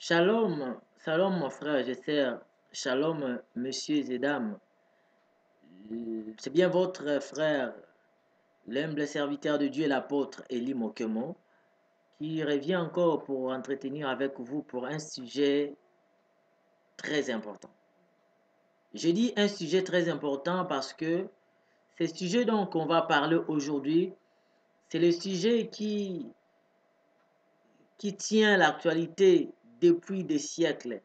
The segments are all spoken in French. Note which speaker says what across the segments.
Speaker 1: Shalom, shalom mon frère, j'espère. Shalom, messieurs et dames. C'est bien votre frère, l'humble serviteur de Dieu, l'apôtre Élie Mokemo, qui revient encore pour entretenir avec vous pour un sujet très important. Je dis un sujet très important parce que ce sujet dont on va parler aujourd'hui, c'est le sujet qui tient l'actualité depuis des siècles.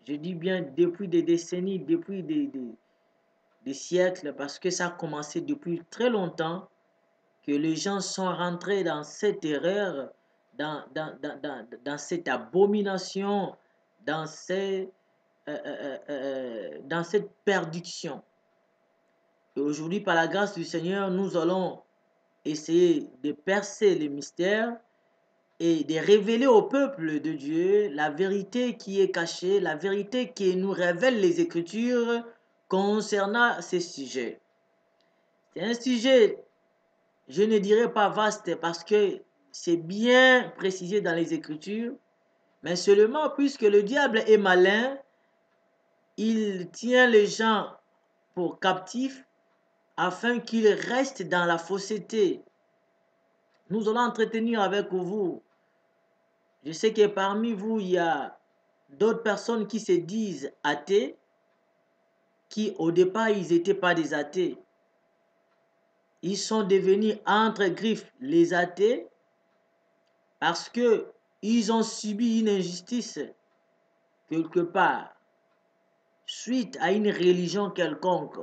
Speaker 1: Je dis bien depuis des décennies, depuis des siècles, parce que ça a commencé depuis très longtemps, que les gens sont rentrés dans cette erreur, dans cette abomination, dans, dans cette perdition. Et aujourd'hui, par la grâce du Seigneur, nous allons essayer de percer les mystères et de révéler au peuple de Dieu la vérité qui est cachée, la vérité qui nous révèle les Écritures concernant ces sujets. C'est un sujet, je ne dirais pas vaste parce que c'est bien précisé dans les Écritures, mais seulement puisque le diable est malin, il tient les gens pour captifs afin qu'ils restent dans la fausseté. Nous allons entretenir avec vous. Je sais que parmi vous, il y a d'autres personnes qui se disent athées, qui au départ, ils n'étaient pas des athées. Ils sont devenus entre griffes les athées parce que ils ont subi une injustice quelque part suite à une religion quelconque.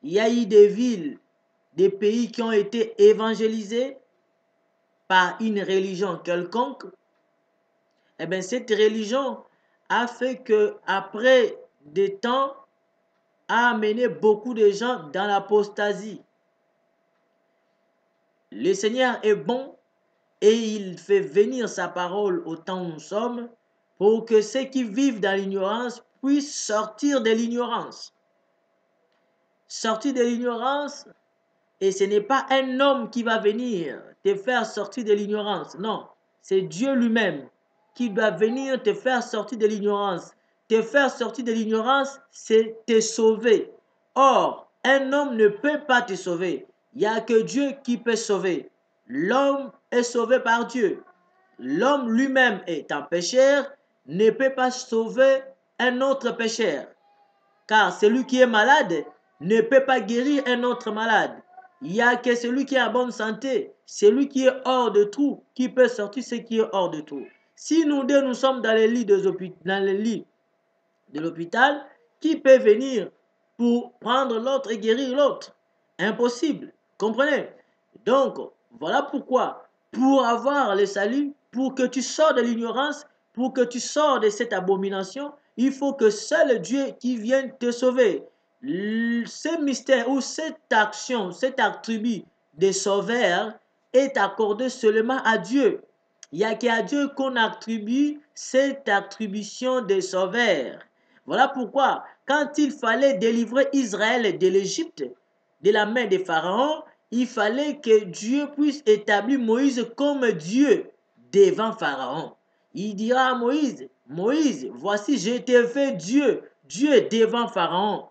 Speaker 1: Il y a eu des villes, des pays qui ont été évangélisés par une religion quelconque. Eh bien, cette religion a fait que après des temps, a amené beaucoup de gens dans l'apostasie. Le Seigneur est bon et il fait venir sa parole au temps où nous sommes pour que ceux qui vivent dans l'ignorance puissent sortir de l'ignorance. Sortir de l'ignorance, et ce n'est pas un homme qui va venir te faire sortir de l'ignorance. Non, c'est Dieu lui-même qui doit venir te faire sortir de l'ignorance. Te faire sortir de l'ignorance, c'est te sauver. Or, un homme ne peut pas te sauver. Il n'y a que Dieu qui peut sauver. L'homme est sauvé par Dieu. L'homme lui-même étant pécheur ne peut pas sauver un autre pécheur. Car celui qui est malade ne peut pas guérir un autre malade. Il n'y a que celui qui est en bonne santé, celui qui est hors de tout, qui peut sortir ce qui est hors de tout. Si nous deux, nous sommes dans les lits de l'hôpital, qui peut venir pour prendre l'autre et guérir l'autre? Impossible. Comprenez? Donc, voilà pourquoi, pour avoir le salut, pour que tu sors de l'ignorance, pour que tu sors de cette abomination, il faut que seul Dieu qui vienne te sauver. Ce mystère ou cette action, cet attribut de sauveur est accordé seulement à Dieu. Il n'y a qu'à Dieu qu'on attribue cette attribution de sauveur. Voilà pourquoi, quand il fallait délivrer Israël de l'Égypte, de la main des pharaons, il fallait que Dieu puisse établir Moïse comme Dieu devant Pharaon. Il dira à Moïse, Moïse, voici je t'ai fait Dieu, Dieu devant Pharaon.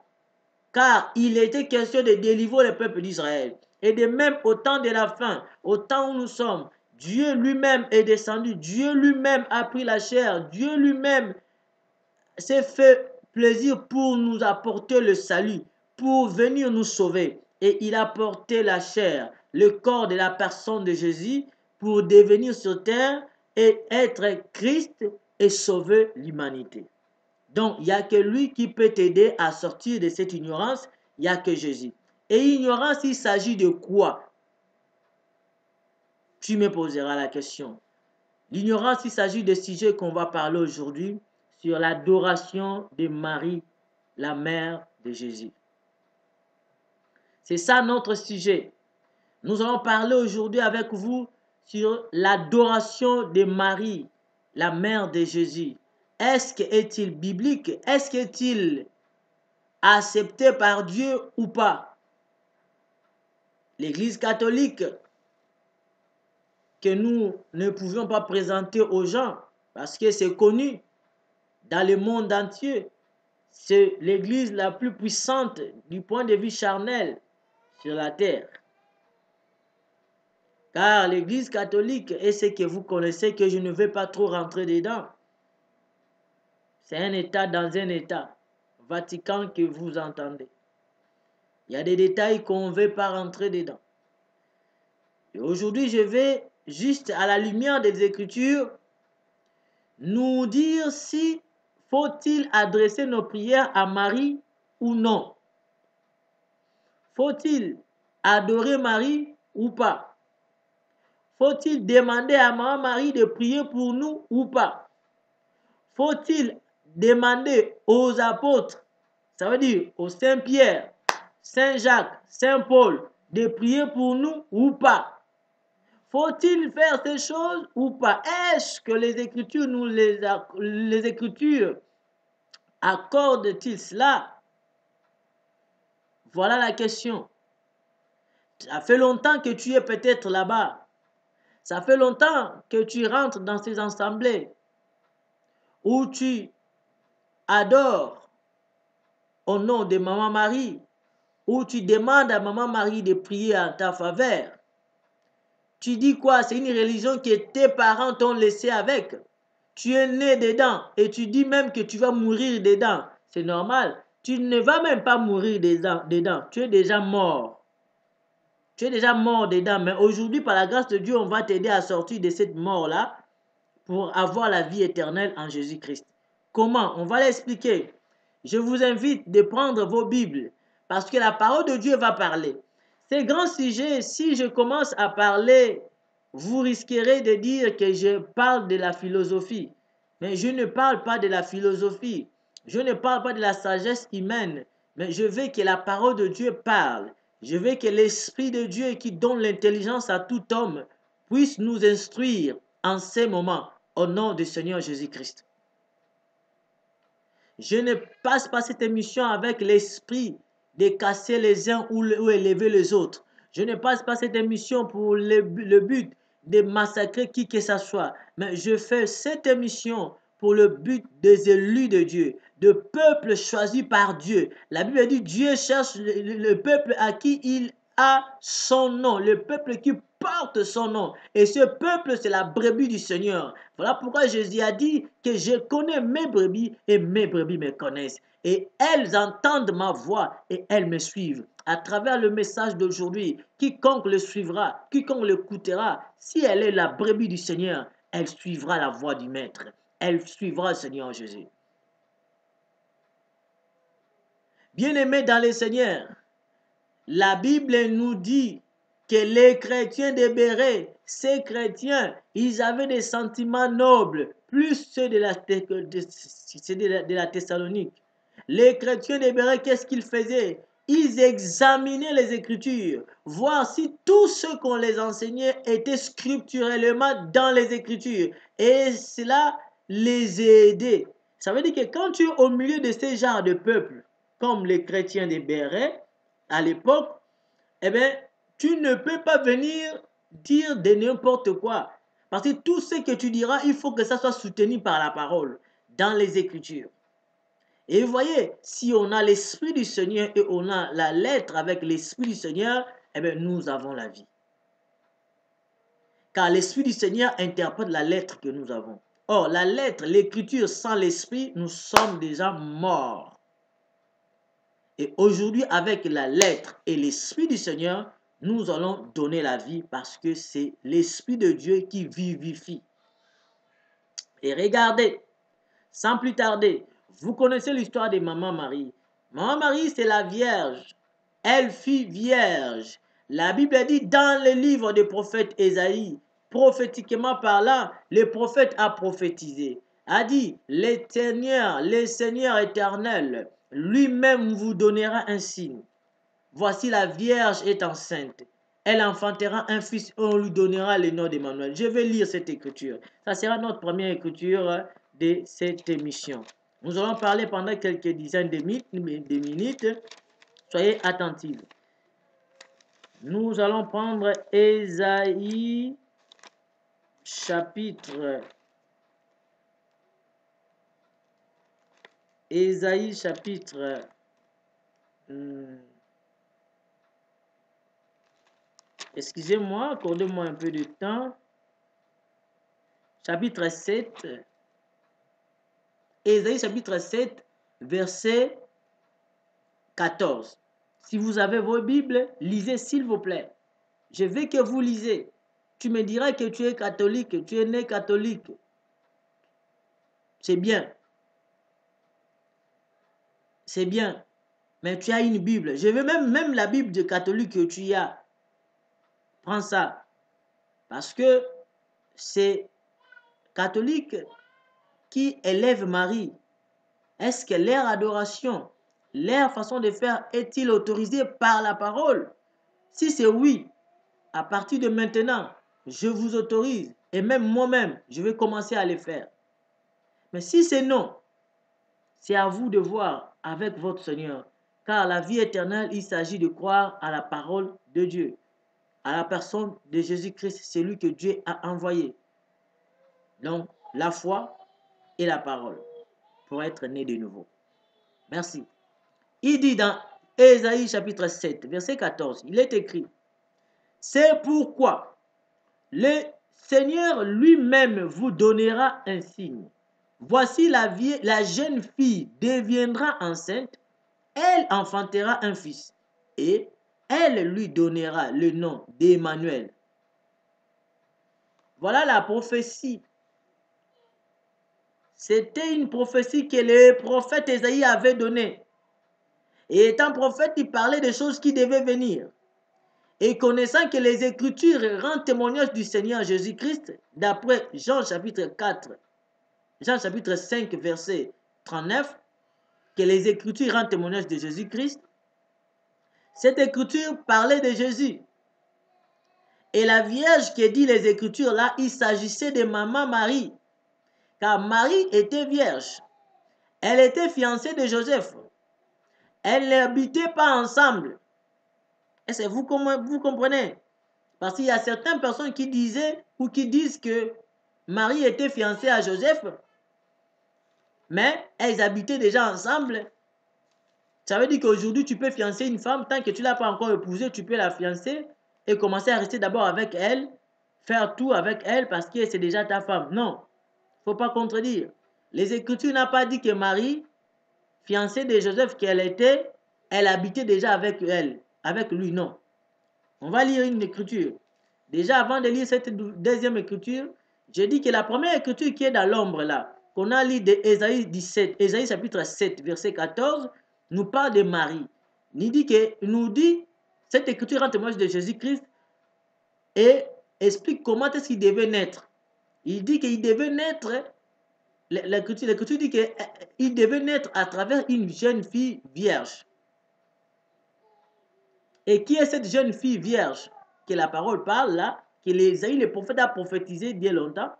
Speaker 1: Car il était question de délivrer le peuple d'Israël. Et de même au temps de la fin, au temps où nous sommes, Dieu lui-même est descendu, Dieu lui-même a pris la chair, Dieu lui-même s'est fait plaisir pour nous apporter le salut, pour venir nous sauver. Et il a porté la chair, le corps de la personne de Jésus pour devenir sur terre et être Christ et sauver l'humanité. Donc, il n'y a que lui qui peut t'aider à sortir de cette ignorance, il n'y a que Jésus. Et ignorance, il s'agit de quoi? Tu me poseras la question. L'ignorance, il s'agit des sujets qu'on va parler aujourd'hui sur l'adoration de Marie, la mère de Jésus. C'est ça notre sujet. Nous allons parler aujourd'hui avec vous sur l'adoration de Marie, la mère de Jésus. Est-il biblique? Est-il accepté par Dieu ou pas? L'Église catholique que nous ne pouvions pas présenter aux gens, Parce que c'est connu dans le monde entier. C'est l'église la plus puissante du point de vue charnel sur la terre. Car l'église catholique est ce que vous connaissez, que je ne vais pas trop rentrer dedans. C'est un État dans un État. Vatican que vous entendez. Il y a des détails qu'on ne veut pas rentrer dedans. Et aujourd'hui, je vais juste à la lumière des Écritures nous dire si faut-il adresser nos prières à Marie ou non. Faut-il adorer Marie ou pas? Faut-il demander à Maman Marie de prier pour nous ou pas? Faut-il demander aux apôtres, ça veut dire aux Saint-Pierre, Saint-Jacques, Saint-Paul, de prier pour nous ou pas? Faut-il faire ces choses ou pas? Est-ce que les Écritures les Écritures accordent-ils cela? Voilà la question. Ça fait longtemps que tu es peut-être là-bas. Ça fait longtemps que tu rentres dans ces assemblées où tu adores au nom de Maman Marie, où tu demandes à Maman Marie de prier en ta faveur. Tu dis quoi? C'est une religion que tes parents t'ont laissé avec. Tu es né dedans et tu dis même que tu vas mourir dedans. C'est normal. Tu ne vas même pas mourir dedans. Tu es déjà mort. Tu es déjà mort dedans. Mais aujourd'hui, par la grâce de Dieu, on va t'aider à sortir de cette mort-là pour avoir la vie éternelle en Jésus-Christ. Comment? On va l'expliquer. Je vous invite de prendre vos Bibles parce que la parole de Dieu va parler. Ces grands sujets, si je commence à parler, vous risquerez de dire que je parle de la philosophie. Mais je ne parle pas de la philosophie. Je ne parle pas de la sagesse humaine. Mais je veux que la parole de Dieu parle. Je veux que l'Esprit de Dieu qui donne l'intelligence à tout homme puisse nous instruire en ces moments au nom du Seigneur Jésus-Christ. Je ne passe pas cette émission avec l'esprit de casser les uns ou élever les autres. Je ne passe pas cette émission pour le but de massacrer qui que ce soit. Mais je fais cette émission pour le but des élus de Dieu, de peuples choisis par Dieu. La Bible dit Dieu cherche le peuple à qui il a son nom, le peuple qui porte son nom. Et ce peuple, c'est la brebis du Seigneur. Voilà pourquoi Jésus a dit que je connais mes brebis et mes brebis me connaissent. Et elles entendent ma voix et elles me suivent. À travers le message d'aujourd'hui, quiconque le suivra, quiconque l'écoutera, si elle est la brebis du Seigneur, elle suivra la voix du Maître. Elle suivra le Seigneur Jésus. Bien-aimés dans le Seigneur, la Bible nous dit que les chrétiens de Béret, ces chrétiens, ils avaient des sentiments nobles, plus ceux de la Thessalonique. Les chrétiens de Béret, qu'est-ce qu'ils faisaient? Ils examinaient les Écritures, voir si tout ce qu'on les enseignait était scripturellement dans les Écritures. Et cela les aidait. Ça veut dire que quand tu es au milieu de ces genres de peuples, comme les chrétiens de Béret, à l'époque, eh bien, tu ne peux pas venir dire de n'importe quoi. Parce que tout ce que tu diras, il faut que ça soit soutenu par la parole, dans les Écritures. Et vous voyez, si on a l'Esprit du Seigneur et on a la lettre avec l'Esprit du Seigneur, eh bien, nous avons la vie. Car l'Esprit du Seigneur interprète la lettre que nous avons. Or, la lettre, l'Écriture sans l'Esprit, nous sommes déjà morts. Et aujourd'hui, avec la lettre et l'Esprit du Seigneur, nous allons donner la vie parce que c'est l'Esprit de Dieu qui vivifie. Et regardez, sans plus tarder, vous connaissez l'histoire de Maman Marie. Maman Marie, c'est la Vierge. Elle fut vierge. La Bible dit dans le livre du prophète Ésaïe, prophétiquement parlant, le prophète a prophétisé, a dit, le Seigneur éternel, lui-même vous donnera un signe. Voici la Vierge est enceinte. Elle enfantera un fils et on lui donnera le nom d'Emmanuel. Je vais lire cette écriture. Ça sera notre première écriture de cette émission. Nous allons parler pendant quelques dizaines de minutes. Soyez attentifs. Nous allons prendre Ésaïe chapitre Ésaïe chapitre... excusez-moi, accordez-moi un peu de temps. Chapitre 7. Ésaïe chapitre 7, verset 14. Si vous avez vos Bibles, lisez s'il vous plaît. Je veux que vous lisez. Tu me diras que tu es catholique, que tu es né catholique. C'est bien. C'est bien. Mais tu as une Bible. Je veux même la Bible de catholique que tu as. Prends ça. Parce que c'est catholique qui élève Marie. Est-ce que leur adoration, leur façon de faire est-il autorisée par la parole? Si c'est oui, à partir de maintenant, je vous autorise. Et même moi-même, je vais commencer à le faire. Mais si c'est non, c'est à vous de voir avec votre Seigneur. Car la vie éternelle, il s'agit de croire à la parole de Dieu, à la personne de Jésus-Christ, celui que Dieu a envoyé. Donc, la foi et la parole pour être né de nouveau. Merci. Il dit dans Ésaïe chapitre 7, verset 14, il est écrit, c'est pourquoi le Seigneur lui-même vous donnera un signe. Voici la jeune fille deviendra enceinte, elle enfantera un fils et elle lui donnera le nom d'Emmanuel. Voilà la prophétie. C'était une prophétie que le prophète Ésaïe avait donnée. Et étant prophète, il parlait des choses qui devaient venir. Et connaissant que les Écritures rendent témoignage du Seigneur Jésus-Christ, d'après Jean chapitre 4, Jean chapitre 5, verset 39, que les Écritures rendent témoignage de Jésus-Christ, cette Écriture parlait de Jésus. Et la Vierge qui dit les Écritures là, il s'agissait de maman Marie. Car Marie était vierge. Elle était fiancée de Joseph. Elles n'habitaient pas ensemble. Est-ce que vous comprenez? Parce qu'il y a certaines personnes qui disaient ou qui disent que Marie était fiancée à Joseph, mais elles habitaient déjà ensemble. Ça veut dire qu'aujourd'hui, tu peux fiancer une femme, tant que tu ne l'as pas encore épousée, tu peux la fiancer et commencer à rester d'abord avec elle, faire tout avec elle parce que c'est déjà ta femme. Non, il ne faut pas contredire. Les Écritures n'ont pas dit que Marie, fiancée de Joseph qu'elle était, elle habitait déjà avec elle, avec lui, non. On va lire une écriture. Déjà, avant de lire cette deuxième écriture, j'ai dit que la première écriture qui est dans l'ombre là, qu'on a lu de Ésaïe 17, Ésaïe chapitre 7, verset 14, nous parle de Marie. Nous dit, cette écriture rend témoignage de Jésus-Christ et explique comment est-ce qu'il devait naître. Il dit qu'il devait naître, l'écriture dit qu'il devait naître à travers une jeune fille vierge. Et qui est cette jeune fille vierge que la parole parle là, que le prophète a prophétisé bien longtemps?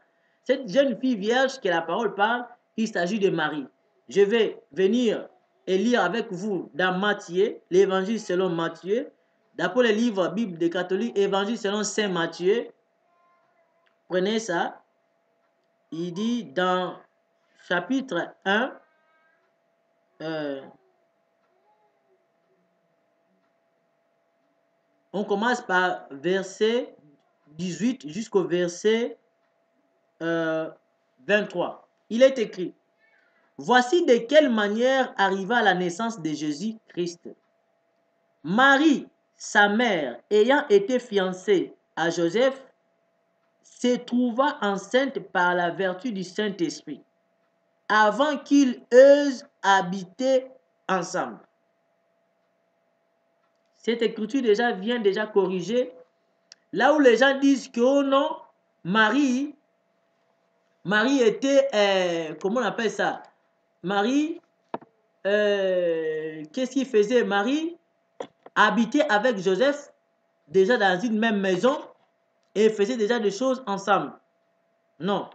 Speaker 1: Cette jeune fille vierge que la parole parle, il s'agit de Marie. Je vais venir et lire avec vous dans Matthieu, l'évangile selon Matthieu, d'après le livre Bible des catholiques, évangile selon Saint Matthieu. Prenez ça. Il dit dans chapitre 1, on commence par verset 18 jusqu'au verset 23. Il est écrit, voici de quelle manière arriva la naissance de Jésus-Christ. Marie, sa mère, ayant été fiancée à Joseph, se trouva enceinte par la vertu du Saint-Esprit, avant qu'ils eussent habité ensemble. Cette écriture vient déjà corriger là où les gens disent que oh non, Marie était, comment on appelle ça? Marie, qu'est-ce qu'il faisait? Marie habitait avec Joseph déjà dans une même maison et faisait déjà des choses ensemble. Non,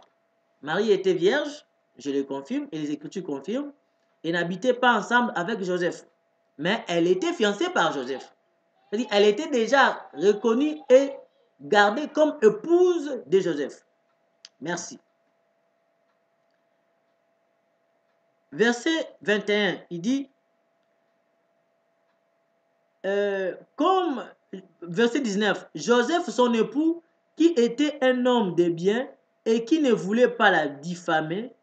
Speaker 1: Marie était vierge, je le confirme et les Écritures confirment, et n'habitait pas ensemble avec Joseph. Mais elle était fiancée par Joseph. C'est-à-dire elle était déjà reconnue et gardée comme épouse de Joseph. Merci. verset 21, il dit, comme, verset 19, Joseph, son époux, qui était un homme de bien et qui ne voulait pas la diffamer,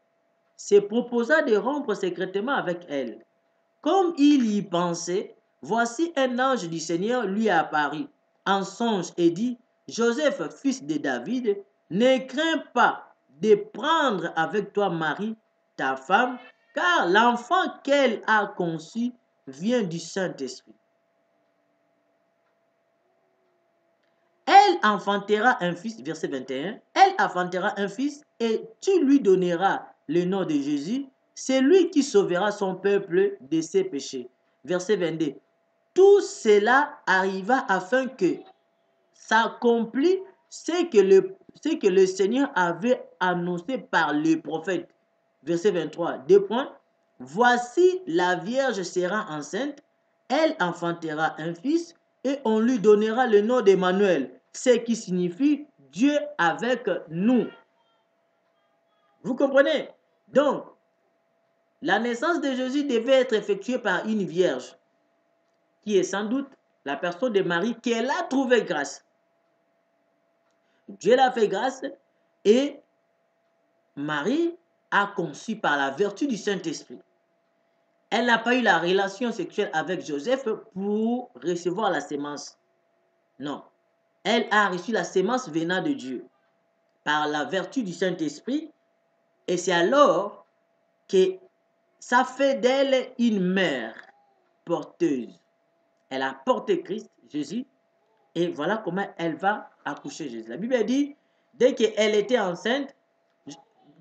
Speaker 1: se proposa de rompre secrètement avec elle. Comme il y pensait, voici un ange du Seigneur lui apparut en songe et dit, Joseph, fils de David, ne crains pas de prendre avec toi Marie, ta femme, car l'enfant qu'elle a conçu vient du Saint-Esprit. Elle enfantera un fils, verset 21, elle enfantera un fils et tu lui donneras le nom de Jésus, c'est lui qui sauvera son peuple de ses péchés. Verset 22. Tout cela arriva afin que s'accomplisse ce que le Seigneur avait annoncé par le prophète. Verset 23. Deux points. Voici la Vierge sera enceinte, elle enfantera un fils et on lui donnera le nom d'Emmanuel, ce qui signifie Dieu avec nous. Vous comprenez? Donc, la naissance de Jésus devait être effectuée par une vierge, qui est sans doute la personne de Marie qu'elle a trouvé grâce. Dieu l'a fait grâce et Marie a conçu par la vertu du Saint-Esprit. Elle n'a pas eu la relation sexuelle avec Joseph pour recevoir la sémence. Non. Elle a reçu la sémence venant de Dieu par la vertu du Saint-Esprit et c'est alors que ça fait d'elle une mère porteuse. Elle a porté Christ, Jésus, et voilà comment elle va accoucher Jésus. La Bible dit, dès qu'elle était enceinte,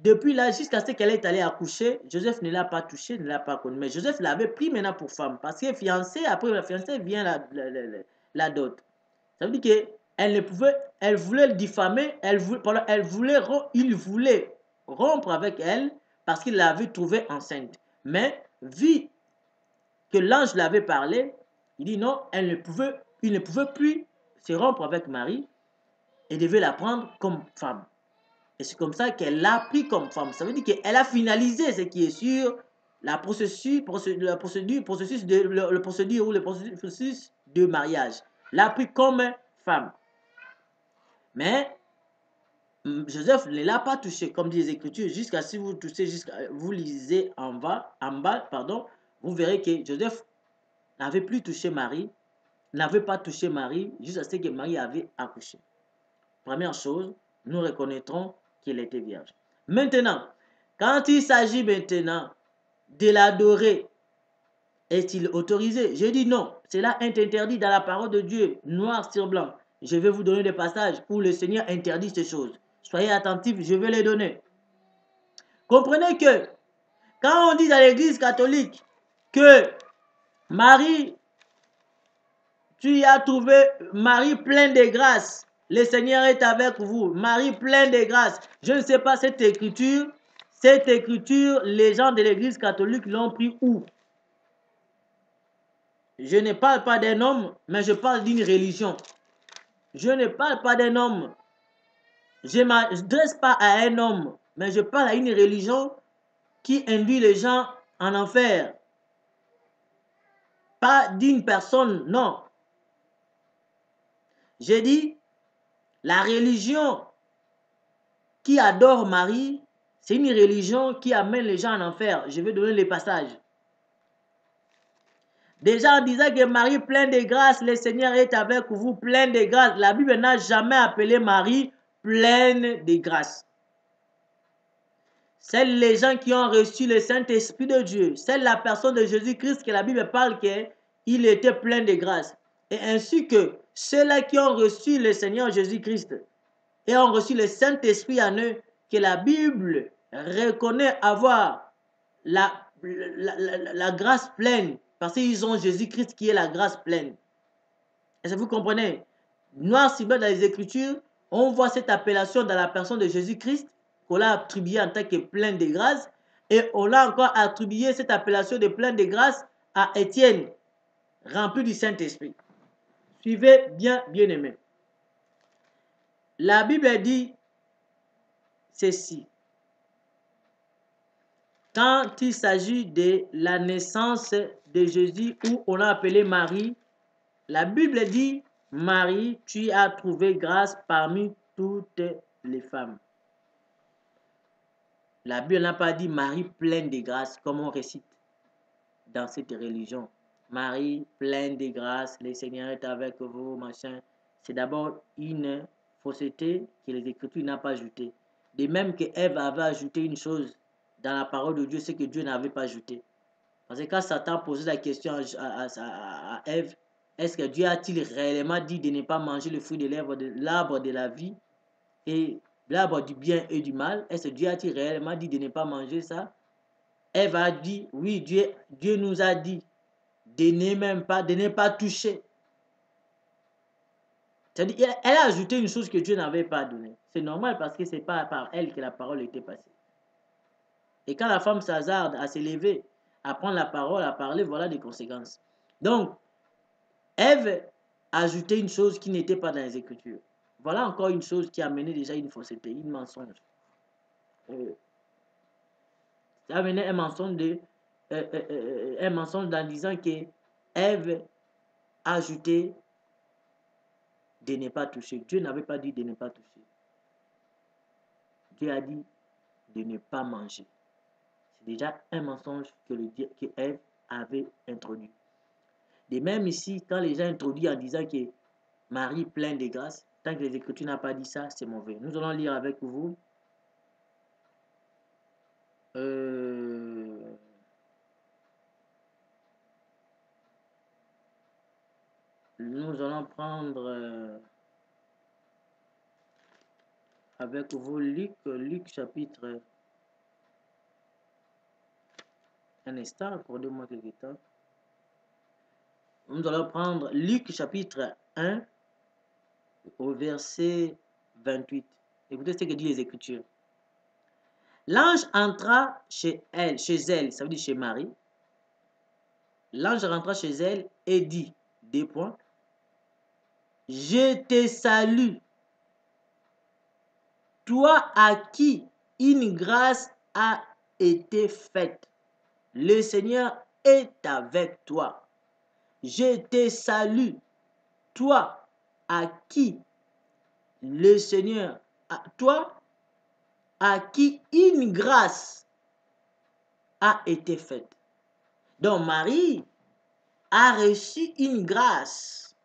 Speaker 1: depuis là jusqu'à ce qu'elle est allée accoucher, Joseph ne l'a pas touché, ne l'a pas connu. Mais Joseph l'avait pris maintenant pour femme. Parce que fiancée, après la fiancée vient la dot. Ça veut dire qu'elle ne pouvait, elle voulait le diffamer, il voulait rompre avec elle parce qu'il l'avait trouvée enceinte. Mais vu que l'ange l'avait parlé, il dit non, il ne pouvait plus se rompre avec Marie et devait la prendre comme femme. Et c'est comme ça qu'elle l'a pris comme femme. Ça veut dire qu'elle a finalisé ce qui est sur le processus de mariage. L'a pris comme femme. Mais Joseph ne l'a pas touché, comme dit les Écritures, jusqu'à si vous touchez, vous lisez en bas, pardon, vous verrez que Joseph n'avait plus touché Marie, n'avait pas touché Marie, jusqu'à ce que Marie avait accouché. Première chose, nous reconnaîtrons qu'elle était vierge. Maintenant, quand il s'agit maintenant de l'adorer, est-il autorisé? Je dis non. Cela est interdit dans la parole de Dieu, noir sur blanc. Je vais vous donner des passages où le Seigneur interdit ces choses. Soyez attentifs, je vais les donner. Comprenez que quand on dit dans l'église catholique que Marie, tu y as trouvé Marie pleine de grâce, le Seigneur est avec vous, Marie pleine de grâce. Je ne sais pas cette écriture, les gens de l'église catholique l'ont pris où? Je ne parle pas d'un homme, mais je parle d'une religion. Je ne parle pas d'un homme. Je ne m'adresse pas à un homme, mais je parle à une religion qui induit les gens en enfer. Pas d'une personne, non. J'ai dit, la religion qui adore Marie, c'est une religion qui amène les gens en enfer. Je vais donner les passages. Déjà en disant que Marie pleine de grâce, le Seigneur est avec vous, pleine de grâce. La Bible n'a jamais appelé Marie pleine de grâce. C'est les gens qui ont reçu le Saint-Esprit de Dieu. C'est la personne de Jésus-Christ que la Bible parle qu'il était plein de grâce. Et ainsi que ceux-là qui ont reçu le Seigneur Jésus-Christ et ont reçu le Saint-Esprit en eux, que la Bible reconnaît avoir la grâce pleine, parce qu'ils ont Jésus-Christ qui est la grâce pleine. Est-ce que vous comprenez? Noir sur blanc dans les Écritures, on voit cette appellation dans la personne de Jésus-Christ, qu'on l'a attribuée en tant que plein de grâce, et on l'a encore attribué cette appellation de plein de grâce à Étienne, rempli du Saint-Esprit. Suivez bien, bien-aimés. La Bible dit ceci. quand il s'agit de la naissance de Jésus, où on a appelé Marie, la Bible dit, Marie, tu as trouvé grâce parmi toutes les femmes. La Bible n'a pas dit Marie pleine de grâce, comme on récite dans cette religion. Marie pleine de grâce, le Seigneur est avec vous, machin. C'est d'abord une fausseté que les Écritures n'ont pas ajoutée. De même que Ève avait ajouté une chose dans la parole de Dieu, c'est que Dieu n'avait pas ajouté. Parce que quand Satan posait la question à Ève, est-ce que Dieu a-t-il réellement dit de ne pas manger le fruit de l'arbre de la vie et l'arbre du bien et du mal? Est-ce que Dieu a-t-il réellement dit de ne pas manger ça? Ève a dit, oui, Dieu nous a dit de ne pas toucher. C'est-à-dire, elle a ajouté une chose que Dieu n'avait pas donnée. C'est normal parce que ce n'est pas par elle que la parole était passée. Et quand la femme s'hasarde à s'élever, à prendre la parole, à parler, voilà des conséquences. Donc, Ève a ajouté une chose qui n'était pas dans les Écritures. Voilà encore une chose qui a mené déjà une fausseté, une mensonge. Ça a mené un mensonge, un mensonge en disant que Ève a ajouté de ne pas toucher. Dieu n'avait pas dit de ne pas toucher. Dieu a dit de ne pas manger. C'est déjà un mensonge que Ève avait introduit. De même ici, quand les gens introduisent en disant que Marie pleine de grâce, tant que les Écritures n'ont pas dit ça, c'est mauvais. Nous allons lire avec vous. Nous allons prendre avec vous Luc chapitre. Un instant, accordez-moi quelques temps. Nous allons prendre Luc chapitre 1 au verset 28. Écoutez ce que dit les Écritures. L'ange entra chez elle, ça veut dire chez Marie. L'ange rentra chez elle et dit, deux points, je te salue, toi à qui une grâce a été faite. Le Seigneur est avec toi. Je te salue, toi à qui le Seigneur, toi à qui une grâce a été faite. Donc Marie a reçu une grâce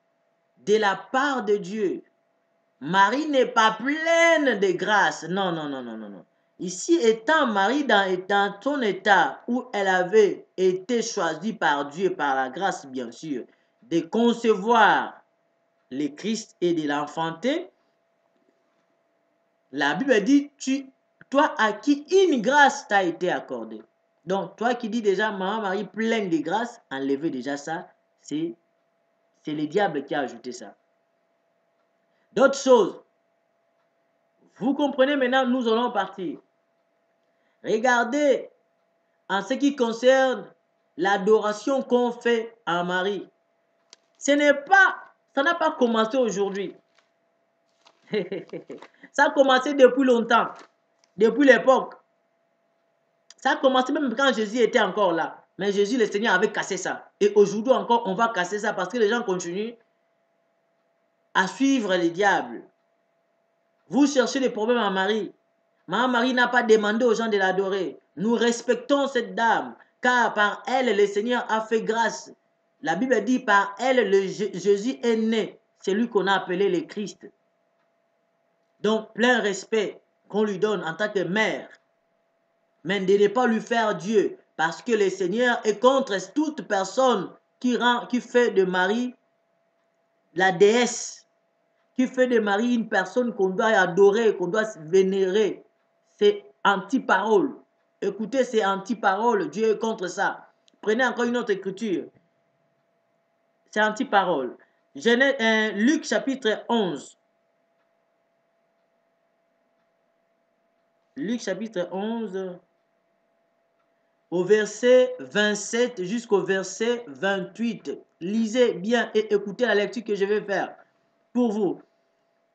Speaker 1: de la part de Dieu. Marie n'est pas pleine de grâce. Non, non, non, non, non, non. Ici, étant Marie dans son état où elle avait été choisie par Dieu, par la grâce bien sûr, de concevoir le Christ et de l'enfanter, la Bible dit, toi à qui une grâce t'a été accordée. Donc, toi qui dis déjà, Maman Marie pleine de grâce, enlevez déjà ça, c'est le diable qui a ajouté ça. D'autres choses, vous comprenez maintenant, nous allons partir. Regardez, en ce qui concerne l'adoration qu'on fait à Marie, ça n'a pas commencé aujourd'hui. Ça a commencé depuis longtemps, depuis l'époque. Ça a commencé même quand Jésus était encore là. Mais Jésus, le Seigneur, avait cassé ça. Et aujourd'hui encore, on va casser ça parce que les gens continuent à suivre les diables. Vous cherchez des problèmes à Marie. Marie n'a pas demandé aux gens de l'adorer. Nous respectons cette dame, car par elle, le Seigneur a fait grâce. La Bible dit, par elle, Jésus est né. C'est lui qu'on a appelé le Christ. Donc, plein respect qu'on lui donne en tant que mère. Mais de ne pas lui faire Dieu, parce que le Seigneur est contre toute personne qui fait de Marie la déesse, qui fait de Marie une personne qu'on doit adorer, qu'on doit vénérer. C'est anti-parole. Écoutez, c'est anti-parole. Dieu est contre ça. Prenez encore une autre écriture. C'est anti-parole. Luc chapitre 11. Luc chapitre 11, au verset 27 jusqu'au verset 28. Lisez bien et écoutez la lecture que je vais faire pour vous.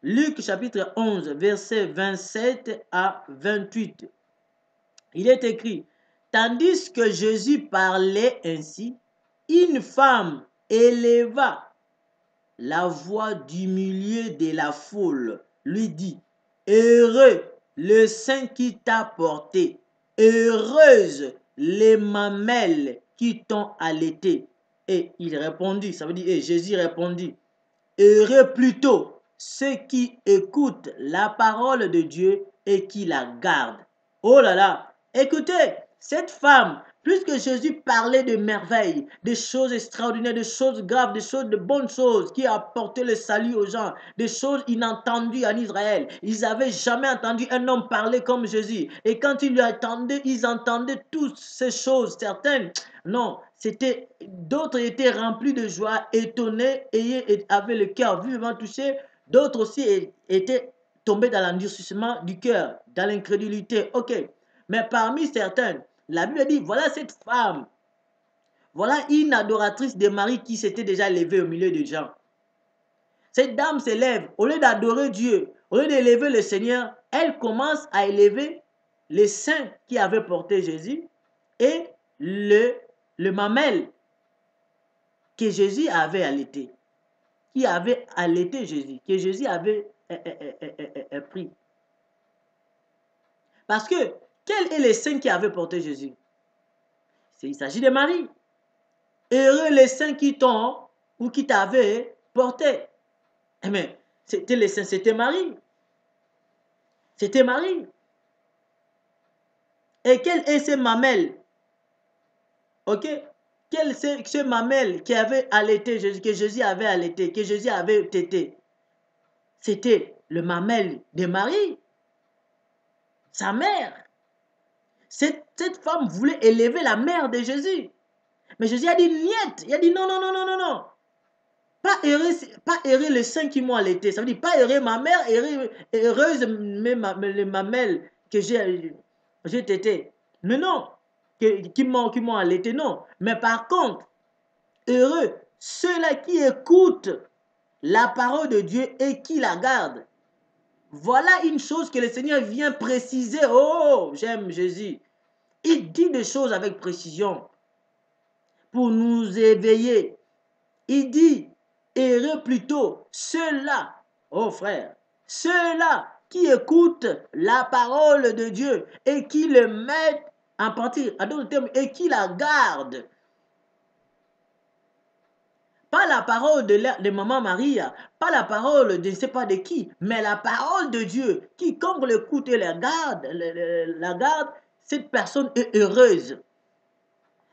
Speaker 1: Luc chapitre 11, verset 27 à 28. Il est écrit, Tandis que Jésus parlait ainsi, une femme éleva la voix du milieu de la foule, lui dit, heureux le sein qui t'a porté, heureuse les mamelles qui t'ont allaité. Et il répondit, ça veut dire, et Jésus répondit, heureux plutôt ceux qui écoutent la parole de Dieu et qui la gardent. Oh là là, écoutez, cette femme, puisque Jésus parlait de merveilles, des choses extraordinaires, des choses graves, des choses de bonnes choses qui apportaient le salut aux gens, des choses inentendues en Israël. Ils n'avaient jamais entendu un homme parler comme Jésus. Et quand ils lui attendaient, ils entendaient toutes ces choses, certaines. Non, c'était d'autres étaient remplis de joie, étonnés, et avaient le cœur vivement touché. D'autres aussi étaient tombés dans l'endurcissement du cœur, dans l'incrédulité. Ok. Mais parmi certains, la Bible dit, voilà cette femme, voilà une adoratrice de Marie qui s'était déjà levée au milieu des gens. Cette dame s'élève, au lieu d'adorer Dieu, au lieu d'élever le Seigneur, elle commence à élever les saints qui avaient porté Jésus et le mamelle que Jésus avait allaité, qui avait allaité Jésus, que Jésus avait pris. Parce que, quel est le saint qui avait porté Jésus? Il s'agit de Marie. Heureux les saints qui t'ont ou qui t'avaient porté. Mais c'était les saints, c'était Marie. C'était Marie. Et quel est ce mamelle? Ok? Quel est ce mamelle qui avait allaité Jésus, que Jésus avait allaité, que Jésus avait tété? C'était le mamelle de Marie, sa mère. Cette femme voulait élever la mère de Jésus. Mais Jésus a dit niet. Il a dit non, non, non, non, non, non. Pas heureux les saints qui m'ont allaité. Ça veut dire pas heureux ma mère, heureuse les mamelles que j'ai tété. Mais non, qui m'ont allaité, non. Mais par contre, heureux ceux-là qui écoutent la parole de Dieu et qui la gardent. Voilà une chose que le Seigneur vient préciser. Oh, j'aime Jésus. Il dit des choses avec précision pour nous éveiller. Il dit, heureux plutôt ceux-là, oh frère, ceux-là qui écoutent la parole de Dieu et qui le mettent en pratique, à d'autres termes, et qui la gardent. Pas la parole de maman Maria, pas la parole de je ne sais pas de qui, mais la parole de Dieu. Quiconque l'écoute et la garde, cette personne est heureuse.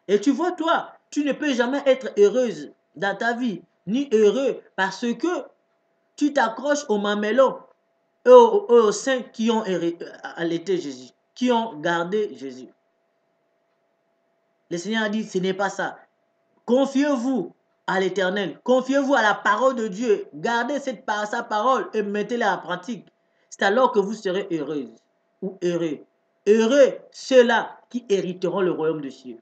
Speaker 1: Et tu vois, toi, tu ne peux jamais être heureuse dans ta vie, ni heureux, parce que tu t'accroches au mamelon et aux saints qui ont allaité Jésus, qui ont gardé Jésus. Le Seigneur a dit, ce n'est pas ça. Confiez-vous à l'Éternel. Confiez-vous à la parole de Dieu. Gardez sa parole et mettez-la en pratique. C'est alors que vous serez heureuse ou heureux. Heureux ceux-là qui hériteront le royaume des cieux.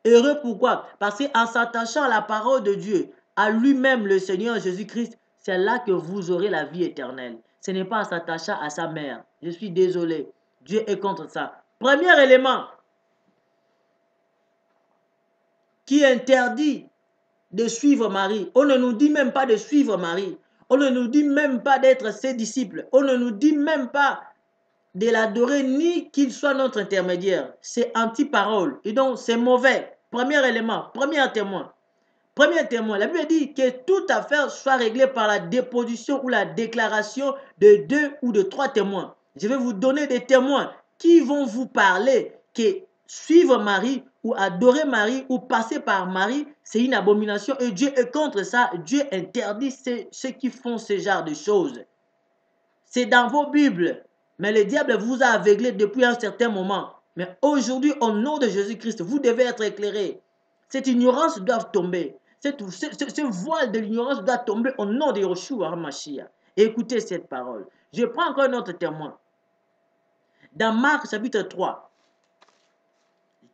Speaker 1: Heureux pourquoi? Parce qu'en s'attachant à la parole de Dieu, à lui-même le Seigneur Jésus-Christ, c'est là que vous aurez la vie éternelle. Ce n'est pas en s'attachant à sa mère. Je suis désolé. Dieu est contre ça. Premier élément qui interdit de suivre Marie. On ne nous dit même pas de suivre Marie. On ne nous dit même pas d'être ses disciples. On ne nous dit même pas de l'adorer ni qu'il soit notre intermédiaire. C'est anti-parole. Et donc, c'est mauvais. Premier élément, premier témoin. Premier témoin, la Bible dit que toute affaire soit réglée par la déposition ou la déclaration de 2 ou de 3 témoins. Je vais vous donner des témoins qui vont vous parler que suivre Marie ou adorer Marie ou passer par Marie, c'est une abomination et Dieu est contre ça. Dieu interdit ceux qui font ce genre de choses. C'est dans vos Bibles. Mais le diable vous a aveuglé depuis un certain moment. Mais aujourd'hui, au nom de Jésus-Christ, vous devez être éclairés. Cette ignorance doit tomber. Ce voile de l'ignorance doit tomber au nom de Yeshua HaMashiach. Écoutez cette parole. Je prends encore un autre témoin. Dans Marc chapitre 3,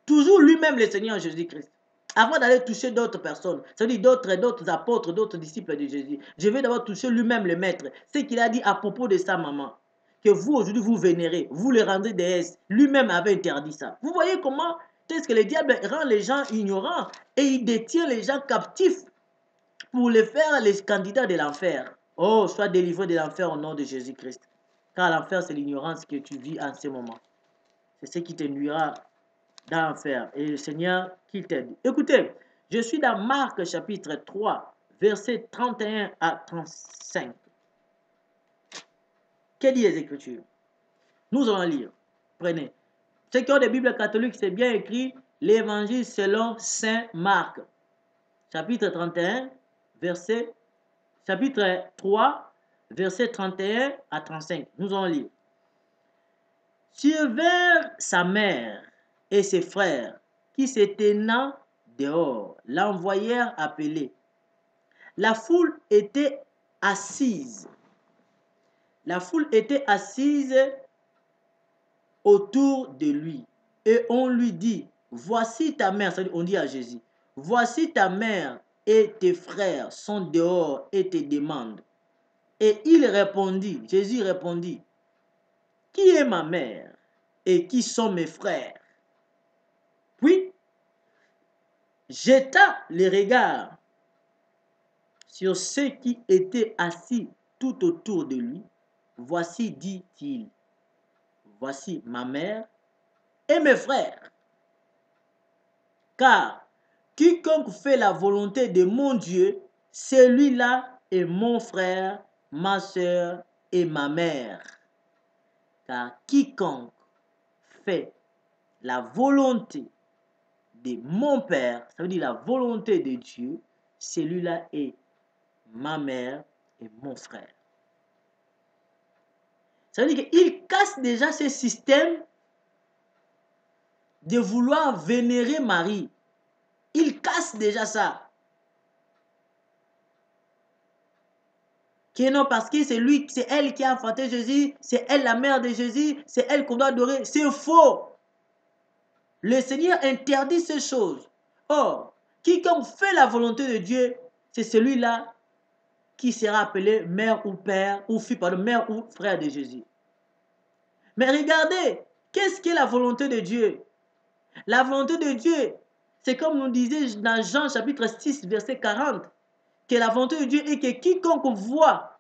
Speaker 1: toujours lui-même le Seigneur Jésus-Christ, avant d'aller toucher d'autres personnes, c'est-à-dire d'autres apôtres, d'autres disciples de Jésus, je vais d'abord toucher lui-même le Maître, ce qu'il a dit à propos de sa maman. que vous, aujourd'hui, vous vénérez, vous les rendez déesses. Lui-même avait interdit ça. Vous voyez comment est-ce que le diable rend les gens ignorants et il détient les gens captifs pour les faire les candidats de l'enfer. Oh, sois délivré de l'enfer au nom de Jésus-Christ. Car l'enfer, c'est l'ignorance que tu vis en ce moment. C'est ce qui te nuira dans l'enfer. Et le Seigneur qui t'aide. Écoutez, je suis dans Marc chapitre 3, versets 31 à 35. Que dit les Écritures? Nous allons lire. Prenez. Ceux qui ont des Bibles catholiques, c'est bien écrit l'Évangile selon Saint Marc. Chapitre 31, chapitre 3, versets 31 à 35. Nous allons lire. Survinrent sa mère et ses frères, qui se tenant dehors, l'envoyèrent appeler. La foule était assise. La foule était assise autour de lui. Et on lui dit, voici ta mère, on dit à Jésus, voici ta mère et tes frères sont dehors et te demandent. Et il répondit, Jésus répondit, qui est ma mère et qui sont mes frères? Puis, jeta les regards sur ceux qui étaient assis tout autour de lui. Voici, dit-il, voici ma mère et mes frères. Car quiconque fait la volonté de mon Dieu, celui-là est mon frère, ma soeur et ma mère. Car quiconque fait la volonté de mon Père, ça veut dire la volonté de Dieu, celui-là est ma mère et mon frère. Ça veut dire qu'il casse déjà ce système de vouloir vénérer Marie. Il casse déjà ça. Que non, parce que c'est elle qui a enfanté Jésus, c'est elle la mère de Jésus, c'est elle qu'on doit adorer. C'est faux. Le Seigneur interdit ces choses. Or, quiconque fait la volonté de Dieu, c'est celui-là qui sera appelé mère ou père, ou fille, pardon, mère ou frère de Jésus. Mais regardez, qu'est-ce qu'est la volonté de Dieu? La volonté de Dieu, c'est comme nous disait dans Jean chapitre 6, verset 40, que la volonté de Dieu est que quiconque voit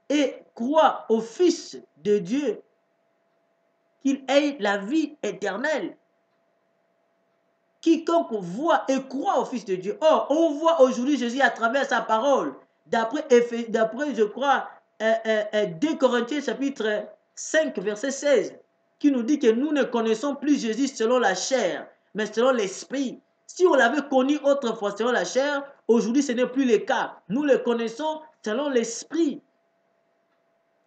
Speaker 1: et croit au Fils de Dieu, qu'il ait la vie éternelle. Quiconque voit et croit au Fils de Dieu. Or, on voit aujourd'hui Jésus à travers sa parole. D'après, je crois, 2 Corinthiens chapitre 5, verset 16, qui nous dit que nous ne connaissons plus Jésus selon la chair, mais selon l'esprit. Si on l'avait connu autrefois selon la chair, aujourd'hui ce n'est plus le cas. Nous le connaissons selon l'esprit,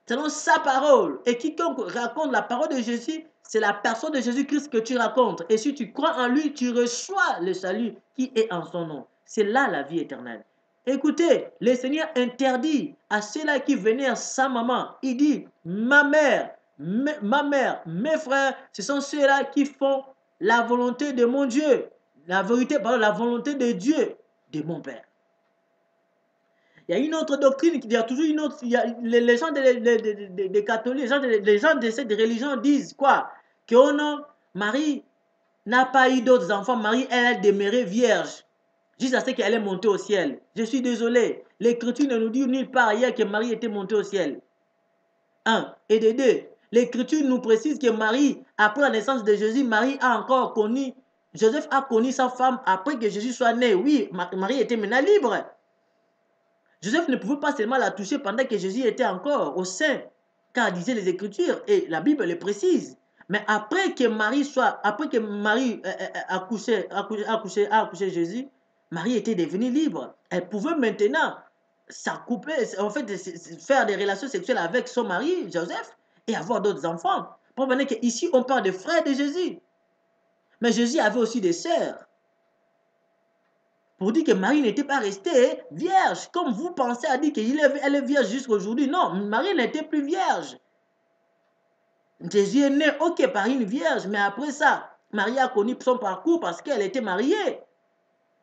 Speaker 1: selon sa parole. Et quiconque raconte la parole de Jésus, c'est la personne de Jésus-Christ que tu racontes. Et si tu crois en lui, tu reçois le salut qui est en son nom. C'est là la vie éternelle. Écoutez, le Seigneur interdit à ceux-là qui vénèrent sa maman. Il dit, ma mère, mes frères, ce sont ceux-là qui font la volonté de mon Dieu. La vérité, pardon, la volonté de Dieu, de mon Père. Il y a une autre doctrine, il y a toujours une autre. Les gens des catholiques, les gens de cette religion disent quoi? Que oh non, Marie n'a pas eu d'autres enfants. Marie, elle a demeuré vierge. Jusqu'à ce qu'elle est montée au ciel. Je suis désolé. L'Écriture ne nous dit nulle part ailleurs que Marie était montée au ciel. Un. Et de deux, l'Écriture nous précise que Marie, après la naissance de Jésus, Marie a encore connu, Joseph a connu sa femme après que Jésus soit né. Oui, Marie était maintenant libre. Joseph ne pouvait pas seulement la toucher pendant que Jésus était encore au sein, car disait les Écritures, et la Bible le précise. Mais après que Marie a accouché Jésus, Marie était devenue libre. Elle pouvait maintenant s'accoupler, en fait, faire des relations sexuelles avec son mari, Joseph, et avoir d'autres enfants. Pour venir qu'ici, on parle des frères de Jésus. Mais Jésus avait aussi des sœurs. Pour dire que Marie n'était pas restée vierge, comme vous pensez à dire qu'elle est vierge jusqu'à aujourd'hui. Non, Marie n'était plus vierge. Jésus est né, ok, par une vierge, mais après ça, Marie a connu son parcours parce qu'elle était mariée.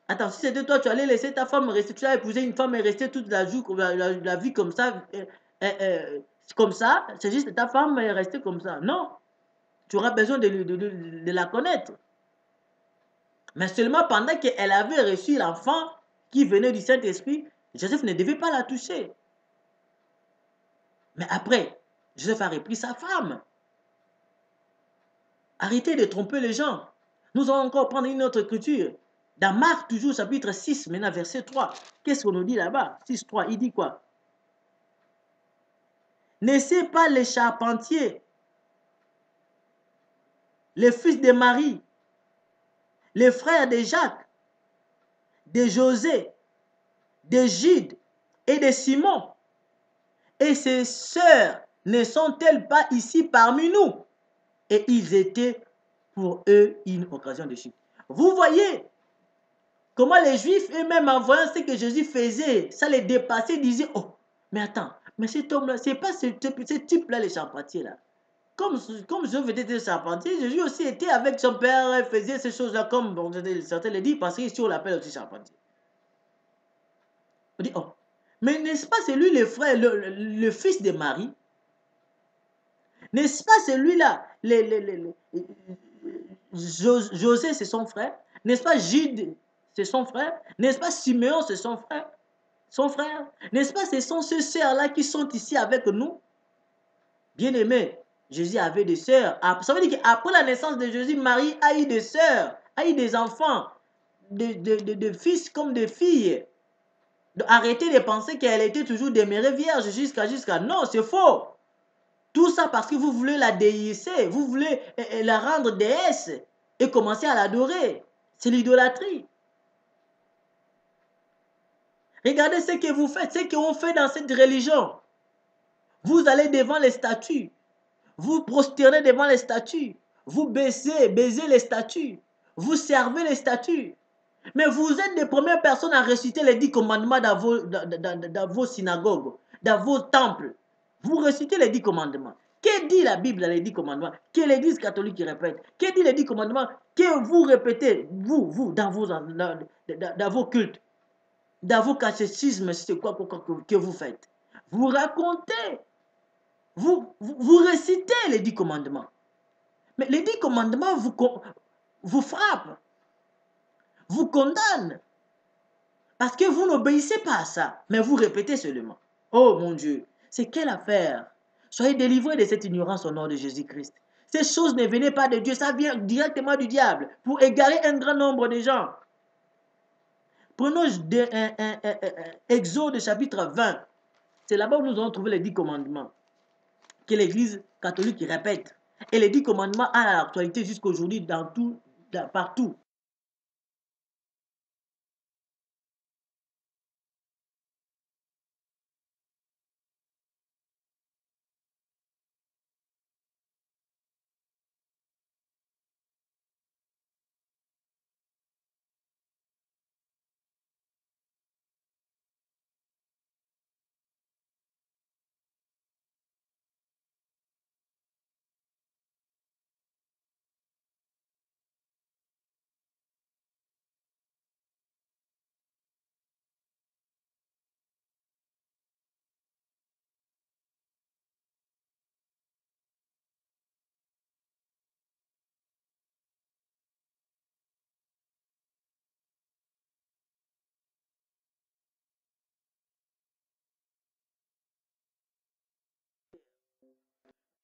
Speaker 1: Attends, si c'était toi, tu allais laisser ta femme rester, tu as épousé une femme et rester toute la vie comme ça, comme ça, c'est juste ta femme est restée comme ça. Non, tu auras besoin de la connaître. Mais seulement pendant qu'elle avait reçu l'enfant qui venait du Saint-Esprit, Joseph ne devait pas la toucher. Mais après, Joseph a repris sa femme. Arrêtez de tromper les gens. Nous allons encore prendre une autre écriture. Dans Marc, toujours chapitre 6, maintenant verset 3. Qu'est-ce qu'on nous dit là-bas? 6, 3, il dit quoi? N'est-ce pas les charpentiers, les fils de Marie, les frères de Jacques, de José, de Jude et de Simon? Et ses sœurs ne sont-elles pas ici parmi nous? Et ils étaient pour eux une occasion de chute. Vous voyez comment les Juifs eux-mêmes, en voyant ce que Jésus faisait, ça les dépassait, ils disaient, oh, mais attends, mais cet homme-là, c'est pas ce type-là, les charpentiers-là. Comme Jésus était charpentier, Jésus aussi était avec son père, il faisait ces choses-là, comme bon, certains le disent, parce qu'ici on l'appelle aussi charpentier. On dit, oh, mais n'est-ce pas celui, le frère, le fils de Marie? N'est-ce pas celui-là, José, c'est son frère? N'est-ce pas Jude, c'est son frère? N'est-ce pas Siméon, c'est son frère? Son frère? N'est-ce pas ce sont ces sœurs-là qui sont ici avec nous? Bien-aimés, Jésus avait des sœurs. Ça veut dire qu'après la naissance de Jésus, Marie a eu des sœurs, a eu des enfants, de fils comme de filles. Arrêtez de penser qu'elle était toujours demeurée vierge jusqu'à... Non, c'est faux. Tout ça parce que vous voulez la déhisser, vous voulez la rendre déesse et commencer à l'adorer. C'est l'idolâtrie. Regardez ce que vous faites, ce qu'on fait dans cette religion. Vous allez devant les statues, vous prosternez devant les statues, vous baisez les statues, vous servez les statues. Mais vous êtes les premières personnes à réciter les 10 commandements dans vos synagogues, dans vos temples. Vous récitez les 10 commandements. Que dit la Bible dans les 10 commandements? Que l'Église catholique répète? Que dit les 10 commandements que vous répétez, vous, dans vos cultes, dans vos catéchismes, c'est quoi que vous faites? Vous racontez, vous récitez les 10 commandements. Mais les 10 commandements vous frappent, vous condamnent. Parce que vous n'obéissez pas à ça, mais vous répétez seulement. Oh mon Dieu, c'est quelle affaire? Soyez délivrés de cette ignorance au nom de Jésus-Christ. Ces choses ne venaient pas de Dieu, ça vient directement du diable pour égarer un grand nombre de gens. Prenons Exode chapitre 20. C'est là-bas où nous allons trouver les 10 commandements que l'Église catholique répète. Et les 10 commandements ont l'actualité jusqu'aujourd'hui partout.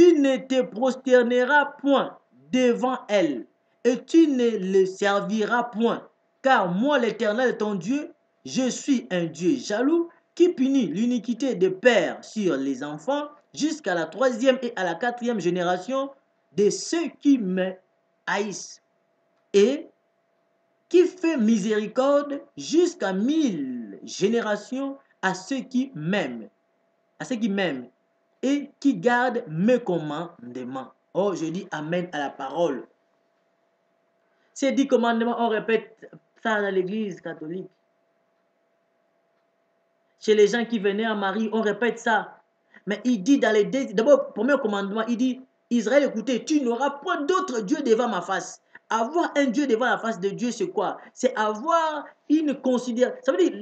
Speaker 1: Tu ne te prosterneras point devant elle, et tu ne les serviras point. Car moi, l'Éternel, ton Dieu, je suis un Dieu jaloux, qui punit l'iniquité des pères sur les enfants, jusqu'à la 3e et à la 4e génération de ceux qui me haïssent, et qui fait miséricorde jusqu'à 1000 générations à ceux qui m'aiment, et qui garde mes commandements. Oh, je dis Amen à la parole. Ces 10 commandements, on répète ça dans l'Église catholique. Chez les gens qui venaient à Marie, on répète ça. Mais il dit dans les... D'abord, premier commandement, il dit, Israël, écoutez, tu n'auras point d'autre Dieu devant ma face. Avoir un Dieu devant la face de Dieu, c'est quoi? C'est avoir une considération. Ça veut dire,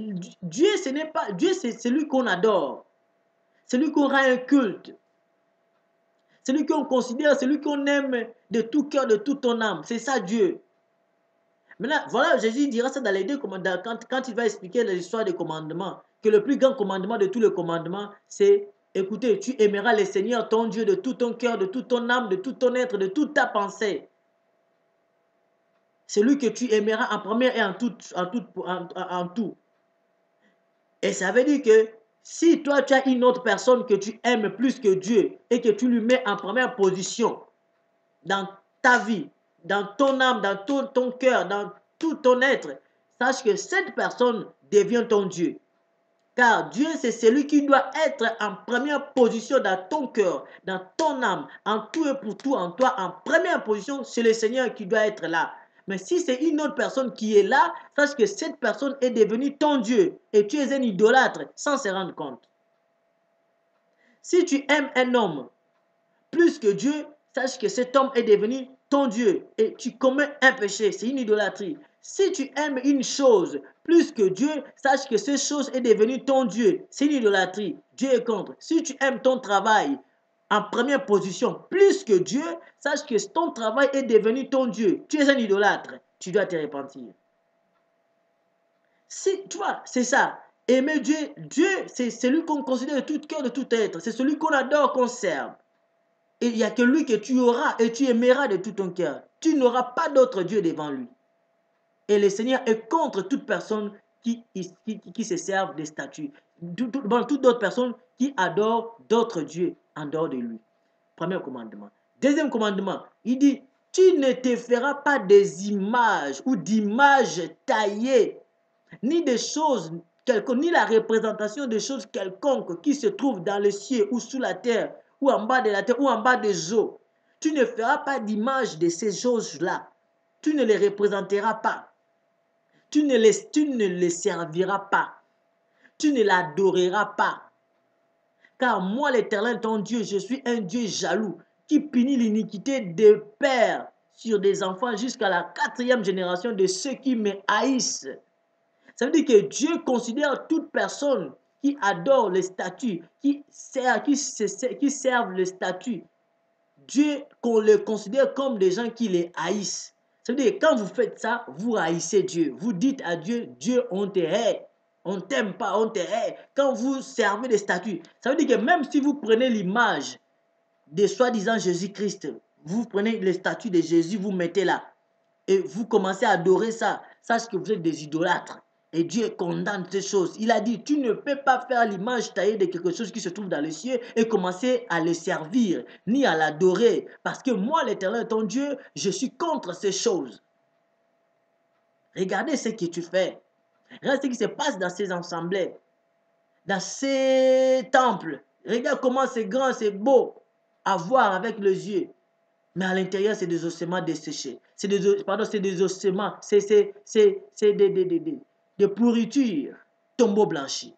Speaker 1: Dieu, ce n'est pas... Dieu, c'est celui qu'on adore. C'est lui qu'on rend un culte. celui qu'on considère, celui qu'on aime de tout cœur, de toute ton âme. C'est ça Dieu. Maintenant, voilà, Jésus dira ça dans les deux commandements, quand il va expliquer l'histoire des commandements, que le plus grand commandement de tous les commandements, c'est, écoutez, tu aimeras le Seigneur, ton Dieu, de tout ton cœur, de toute ton âme, de tout ton être, de toute ta pensée. Celui que tu aimeras en première et en tout. Et ça veut dire que si toi, tu as une autre personne que tu aimes plus que Dieu et que tu lui mets en première position dans ta vie, dans ton âme, dans ton cœur, dans tout ton être, sache que cette personne devient ton Dieu. Car Dieu, c'est celui qui doit être en première position dans ton cœur, dans ton âme, en tout et pour tout, en toi, en première position, c'est le Seigneur qui doit être là. Mais si c'est une autre personne qui est là, sache que cette personne est devenue ton Dieu et tu es un idolâtre sans se rendre compte. Si tu aimes un homme plus que Dieu, sache que cet homme est devenu ton Dieu et tu commets un péché, c'est une idolâtrie. Si tu aimes une chose plus que Dieu, sache que cette chose est devenue ton Dieu, c'est une idolâtrie. Dieu est contre. Si tu aimes ton travail en première position plus que Dieu, sache que ton travail est devenu ton Dieu. Tu es un idolâtre, tu dois te repentir. Si, tu vois, c'est ça. Aimer Dieu, Dieu, c'est celui qu'on considère de tout cœur, de tout être. C'est celui qu'on adore, qu'on serve. Et il n'y a que lui que tu auras et tu aimeras de tout ton cœur. Tu n'auras pas d'autre Dieu devant lui. Et le Seigneur est contre toute personne qui se servent des statues. Toutes d'autres personnes qui adorent d'autres dieux en dehors de lui. Premier commandement. Deuxième commandement, il dit, tu ne te feras pas des images ou d'images taillées, ni des choses quelconques, ni la représentation de choses quelconques qui se trouvent dans le ciel ou sous la terre, ou en bas de la terre, ou en bas des eaux. Tu ne feras pas d'image de ces choses-là. Tu ne les représenteras pas. Tu ne les serviras pas. Tu ne l'adoreras pas. Car moi, l'Éternel, ton Dieu, je suis un Dieu jaloux qui punit l'iniquité des pères sur des enfants jusqu'à la 4e génération de ceux qui me haïssent. Ça veut dire que Dieu considère toute personne qui adore les statues, qui servent les statues. Dieu, qu'on les considère comme des gens qui les haïssent. Ça veut dire que quand vous faites ça, vous haïssez Dieu. Vous dites à Dieu, Dieu, on te hait. On ne t'aime pas, on te hait. Quand vous servez des statues, ça veut dire que même si vous prenez l'image de soi-disant Jésus-Christ, vous prenez les statues de Jésus, vous mettez là, et vous commencez à adorer ça, sache que vous êtes des idolâtres. Et Dieu condamne ces choses. Il a dit, tu ne peux pas faire l'image taillée de quelque chose qui se trouve dans les cieux et commencer à le servir, ni à l'adorer. Parce que moi, l'Éternel, ton Dieu, je suis contre ces choses. Regardez ce que tu fais. Regarde ce qui se passe dans ces assemblées, dans ces temples. Regarde comment c'est grand, c'est beau à voir avec les yeux. Mais à l'intérieur, c'est des ossements desséchés. C'est des ossements, c'est des pourritures, tombeaux blanchis.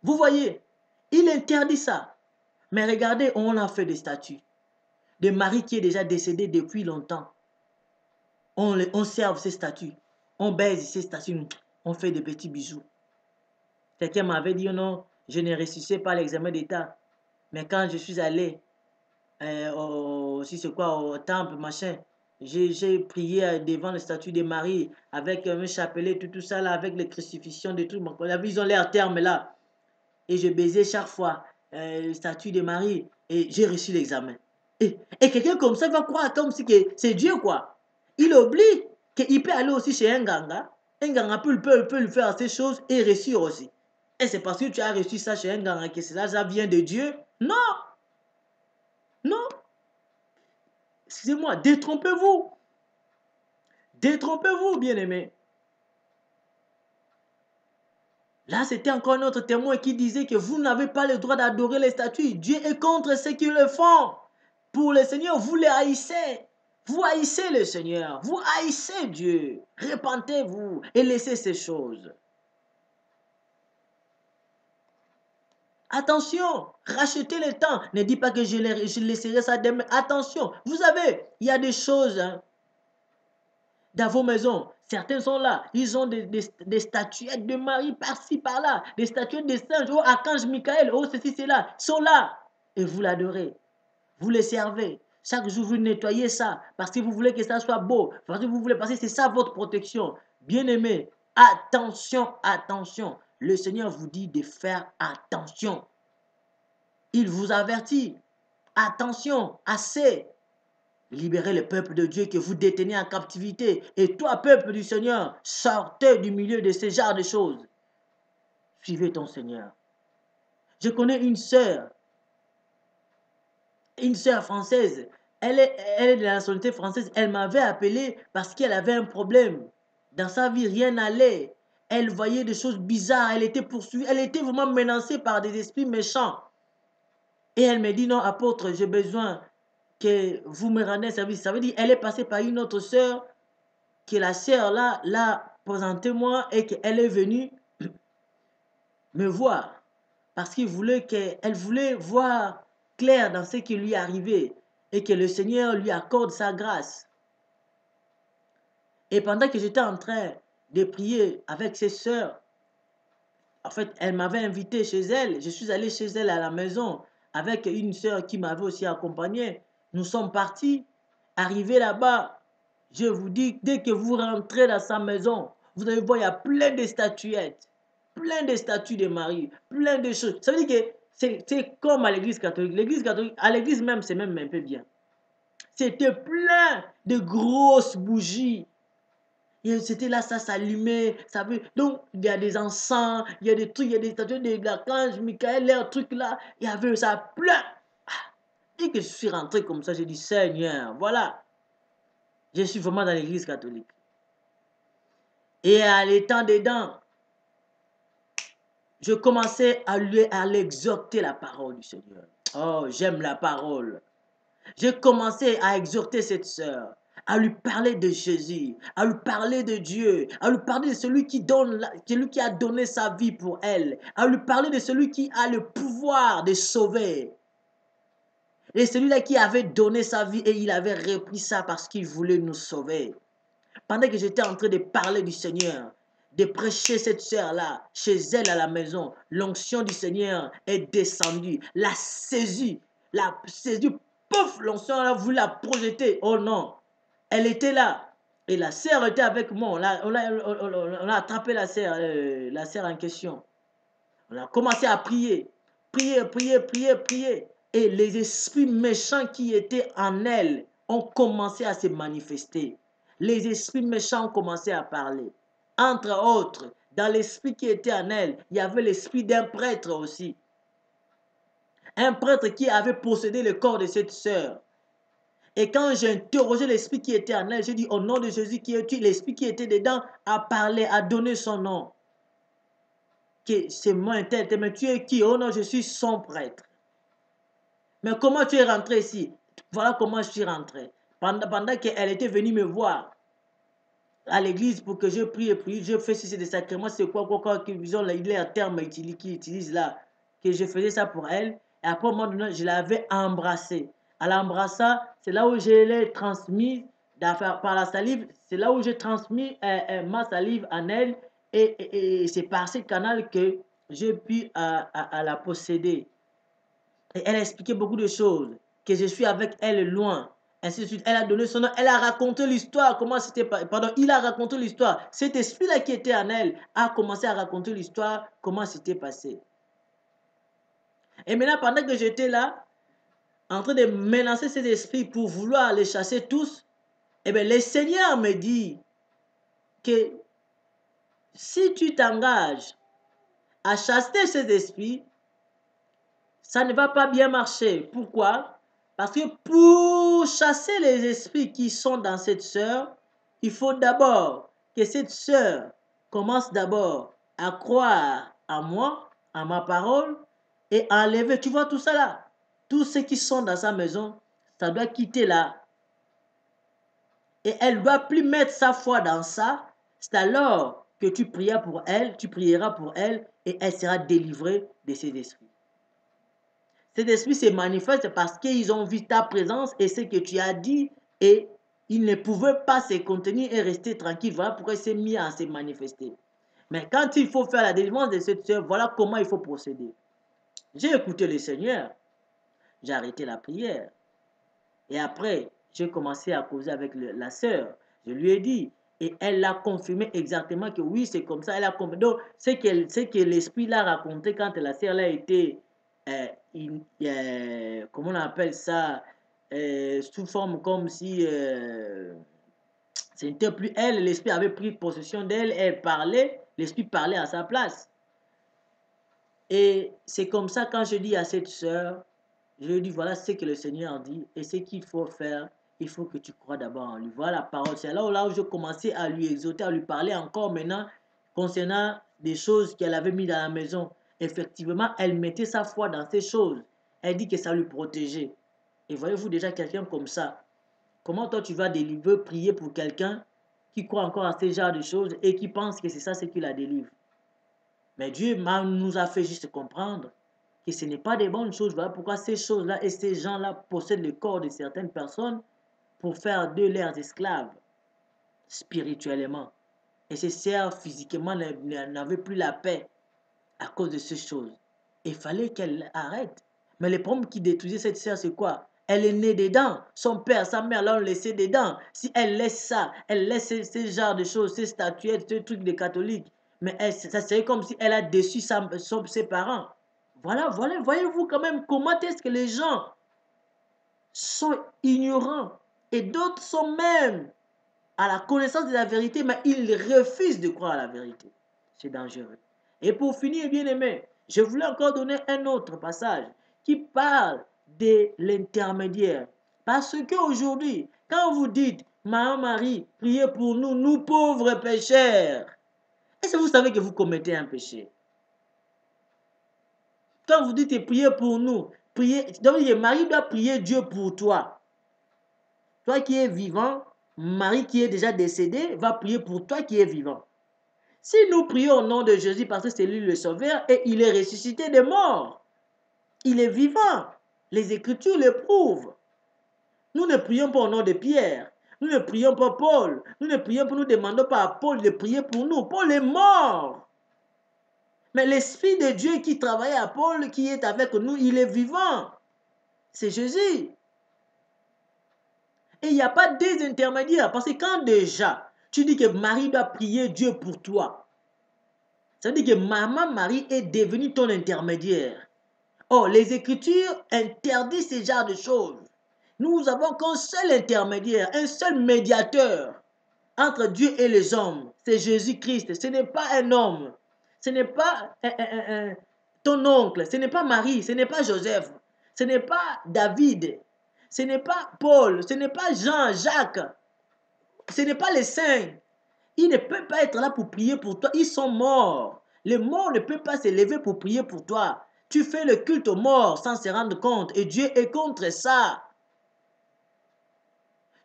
Speaker 1: Vous voyez, il interdit ça. Mais regardez, on a fait des statues. De Marie qui est déjà décédée depuis longtemps. On serve ces statues. On baise ces statues. On fait des petits bijoux. Quelqu'un m'avait dit, oh non, je ne réussissais pas l'examen d'État. Mais quand je suis allé au temple, machin, j'ai prié devant le statue de Marie avec un chapelet, tout ça là, avec les crucifixions, des trucs. Ils ont l'air terme là. Et je baisais chaque fois le statut de Marie et j'ai reçu l'examen. Et quelqu'un comme ça va croire comme si c'est Dieu quoi. Il oublie qu'il peut aller aussi chez un ganga. Un ganga peut lui faire ces choses et réussir aussi. Et c'est parce que tu as reçu ça chez un ganga que ça vient de Dieu? Non! Non! Excusez-moi, détrompez-vous. Détrompez-vous, bien-aimés. Là, c'était encore un autre témoin qui disait que vous n'avez pas le droit d'adorer les statues. Dieu est contre ceux qui le font. Pour le Seigneur, vous les haïssez. Vous haïssez le Seigneur. Vous haïssez Dieu. Repentez-vous et laissez ces choses. Attention, rachetez le temps. Ne dis pas que je laisserai ça demain. Attention, vous savez, il y a des choses. dans vos maisons. Certains sont là. Ils ont des statuettes de Marie par-ci, par-là. Des statuettes de singes. Oh, Archange Michael. Oh, ceci, cela. Ils sont là. Et vous l'adorez. Vous les servez. Chaque jour, vous nettoyez ça. Parce que vous voulez que ça soit beau. Parce que vous voulez passer. C'est ça votre protection. Bien-aimés, attention, attention. Le Seigneur vous dit de faire attention. Il vous avertit. Attention, assez. Libérez le peuple de Dieu que vous détenez en captivité. Et toi, peuple du Seigneur, sortez du milieu de ce genre de choses. Suivez ton Seigneur. Je connais une sœur française. Elle est de la nationalité française. Elle m'avait appelé parce qu'elle avait un problème. Dans sa vie, rien n'allait. Elle voyait des choses bizarres. Elle était poursuivie. Elle était vraiment menacée par des esprits méchants. Et elle me dit, non, apôtre, j'ai besoin que vous me rendiez service. Ça veut dire qu'elle est passée par une autre sœur, que la sœur là l'a présenté moi et qu'elle est venue me voir. Parce qu'elle voulait voir clair dans ce qui lui arrivait et que le Seigneur lui accorde sa grâce. Et pendant que j'étais en train de prier avec ses sœurs, en fait, elle m'avait invité chez elle. Je suis allé chez elle à la maison avec une sœur qui m'avait aussi accompagné. Nous sommes partis. Arrivés là-bas, je vous dis, dès que vous rentrez dans sa maison, vous allez voir, il y a plein de statuettes, plein de statues de Marie, plein de choses. Ça veut dire que c'est comme à l'église catholique. L'église catholique, à l'église même, c'est même un peu bien. C'était plein de grosses bougies. C'était là, ça s'allumait. Donc, il y a des encens, il y a des trucs, il y a des statues de l'archange Michael, les trucs là. Il y avait ça plein. Dès que je suis rentré comme ça, j'ai dit, Seigneur, voilà. Je suis vraiment dans l'église catholique. Et à l'étant dedans, je commençais à l'exhorter la parole du Seigneur. Oh, j'aime la parole. J'ai commencé à exhorter cette sœur, à lui parler de Jésus, à lui parler de Dieu, à lui parler de celui celui qui a donné sa vie pour elle, à lui parler de celui qui a le pouvoir de sauver. Et celui-là qui avait donné sa vie et il avait repris ça parce qu'il voulait nous sauver. Pendant que j'étais en train de parler du Seigneur, de prêcher cette sœur-là, chez elle à la maison, l'onction du Seigneur est descendue, la saisie, pouf, l'onction a voulu la projeter. Oh non, elle était là. Et la sœur était avec moi. On a attrapé la sœur en question. On a commencé à prier. Prier, prier, prier, prier. Et les esprits méchants qui étaient en elle ont commencé à se manifester. Les esprits méchants ont commencé à parler. Entre autres, dans l'esprit qui était en elle, il y avait l'esprit d'un prêtre aussi. Un prêtre qui avait possédé le corps de cette sœur. Et quand j'ai interrogé l'esprit qui était en elle, j'ai dit au nom de Jésus qui est tu, l'esprit qui était dedans a parlé, a donné son nom. Que c'est moi un tel, mais tu es qui? Oh non, je suis son prêtre. Mais comment tu es rentré ici? Voilà comment je suis rentré. Pendant qu'elle était venue me voir à l'église pour que je prie et prie, je fais ceci des sacrements, c'est quoi, ils ont les termes qu'ils utilisent là, que je faisais ça pour elle. Et après, au moment donné, je l'avais embrassée. À l'embrassant, c'est là où je l'ai transmis par la salive, c'est là où j'ai transmis ma salive en elle. Et c'est par ce canal que j'ai pu à la posséder. Et elle a expliqué beaucoup de choses, que je suis avec elle loin. Ainsi de suite, elle a donné son nom, elle a raconté l'histoire, comment c'était, pardon, il a raconté l'histoire. Cet esprit-là qui était en elle a commencé à raconter l'histoire, comment c'était passé. Et maintenant, pendant que j'étais là, en train de menacer cet esprit pour vouloir les chasser tous, eh bien, le Seigneur me dit que si tu t'engages à chasser ces esprits, ça ne va pas bien marcher. Pourquoi? Parce que pour chasser les esprits qui sont dans cette sœur, il faut d'abord que cette sœur commence d'abord à croire à moi, à ma parole, et à enlever, tu vois tout ça là, tous ceux qui sont dans sa maison, ça doit quitter là. Et elle ne doit plus mettre sa foi dans ça. C'est alors que tu prieras pour elle, et elle sera délivrée de ces esprits. Cet esprit se manifeste parce qu'ils ont vu ta présence et ce que tu as dit et Il ne pouvait pas se contenir et rester tranquille. Voilà pourquoi il s'est mis à se manifester. Mais quand il faut faire la délivrance de cette sœur, voilà comment il faut procéder. J'ai écouté le Seigneur. J'ai arrêté la prière. Et après, j'ai commencé à causer avec la sœur. Je lui ai dit. Et elle l'a confirmé exactement que oui, c'est comme ça. Elle a confirmé. Donc, c'est que l'esprit l'a raconté quand la sœur a été, comment on appelle ça, sous forme comme si ce n'était plus elle, l'esprit avait pris possession d'elle, elle parlait, l'esprit parlait à sa place. Et c'est comme ça quand je dis à cette sœur, je lui dis voilà ce que le Seigneur dit et ce qu'il faut faire, il faut que tu crois d'abord en lui. Voilà la parole. C'est là où je commençais à lui exhorter, à lui parler encore maintenant concernant des choses qu'elle avait mis dans la maison. Effectivement, elle mettait sa foi dans ces choses. Elle dit que ça lui protégeait. Et voyez-vous déjà quelqu'un comme ça. Comment toi tu vas délivrer, prier pour quelqu'un qui croit encore à ce genre de choses et qui pense que c'est ça ce qui la délivre. Mais Dieu nous a fait juste comprendre que ce n'est pas des bonnes choses. Voilà pourquoi ces choses-là et ces gens-là possèdent le corps de certaines personnes pour faire de leurs esclaves spirituellement. Et ces sœurs physiquement n'avaient plus la paix à cause de ces choses. Il fallait qu'elle arrête. Mais le problème qui détruisait cette sœur, c'est quoi? Elle est née dedans. Son père, sa mère l'ont laissé dedans. Si elle laisse ça, elle laisse ce genre de choses, ces statuettes, ce truc des catholiques, mais ça serait comme si elle a déçu ses parents. Voilà, voyez-vous quand même comment est-ce que les gens sont ignorants. Et d'autres sont même à la connaissance de la vérité, mais ils refusent de croire à la vérité. C'est dangereux. Et pour finir, bien aimé, je voulais encore donner un autre passage qui parle de l'intermédiaire. Parce qu'aujourd'hui, quand vous dites, Maman Marie, priez pour nous, nous pauvres pécheurs, est-ce que vous savez que vous commettez un péché? Quand vous dites priez pour nous, priez, donc Marie doit prier Dieu pour toi. Toi qui es vivant, Marie qui est déjà décédée va prier pour toi qui es vivant. Si nous prions au nom de Jésus parce que c'est lui le sauveur et il est ressuscité des morts, il est vivant. Les Écritures le prouvent. Nous ne prions pas au nom de Pierre. Nous ne prions pas Paul. Nous ne prions pas, nous demandons pas à Paul de prier pour nous. Paul est mort. Mais l'Esprit de Dieu qui travaille à Paul, qui est avec nous, il est vivant. C'est Jésus. Et il n'y a pas des intermédiaires. Parce que quand déjà, tu dis que Marie doit prier Dieu pour toi, ça veut dire que Maman Marie est devenue ton intermédiaire. Oh, les Écritures interdisent ce genre de choses. Nous avons qu'un seul intermédiaire, un seul médiateur entre Dieu et les hommes. C'est Jésus-Christ. Ce n'est pas un homme. Ce n'est pas ton oncle. Ce n'est pas Marie. Ce n'est pas Joseph. Ce n'est pas David. Ce n'est pas Paul. Ce n'est pas Jean, Jacques. Ce n'est pas les saints. Ils ne peuvent pas être là pour prier pour toi. Ils sont morts. Les morts ne peuvent pas se lever pour prier pour toi. Tu fais le culte aux morts sans se rendre compte. Et Dieu est contre ça.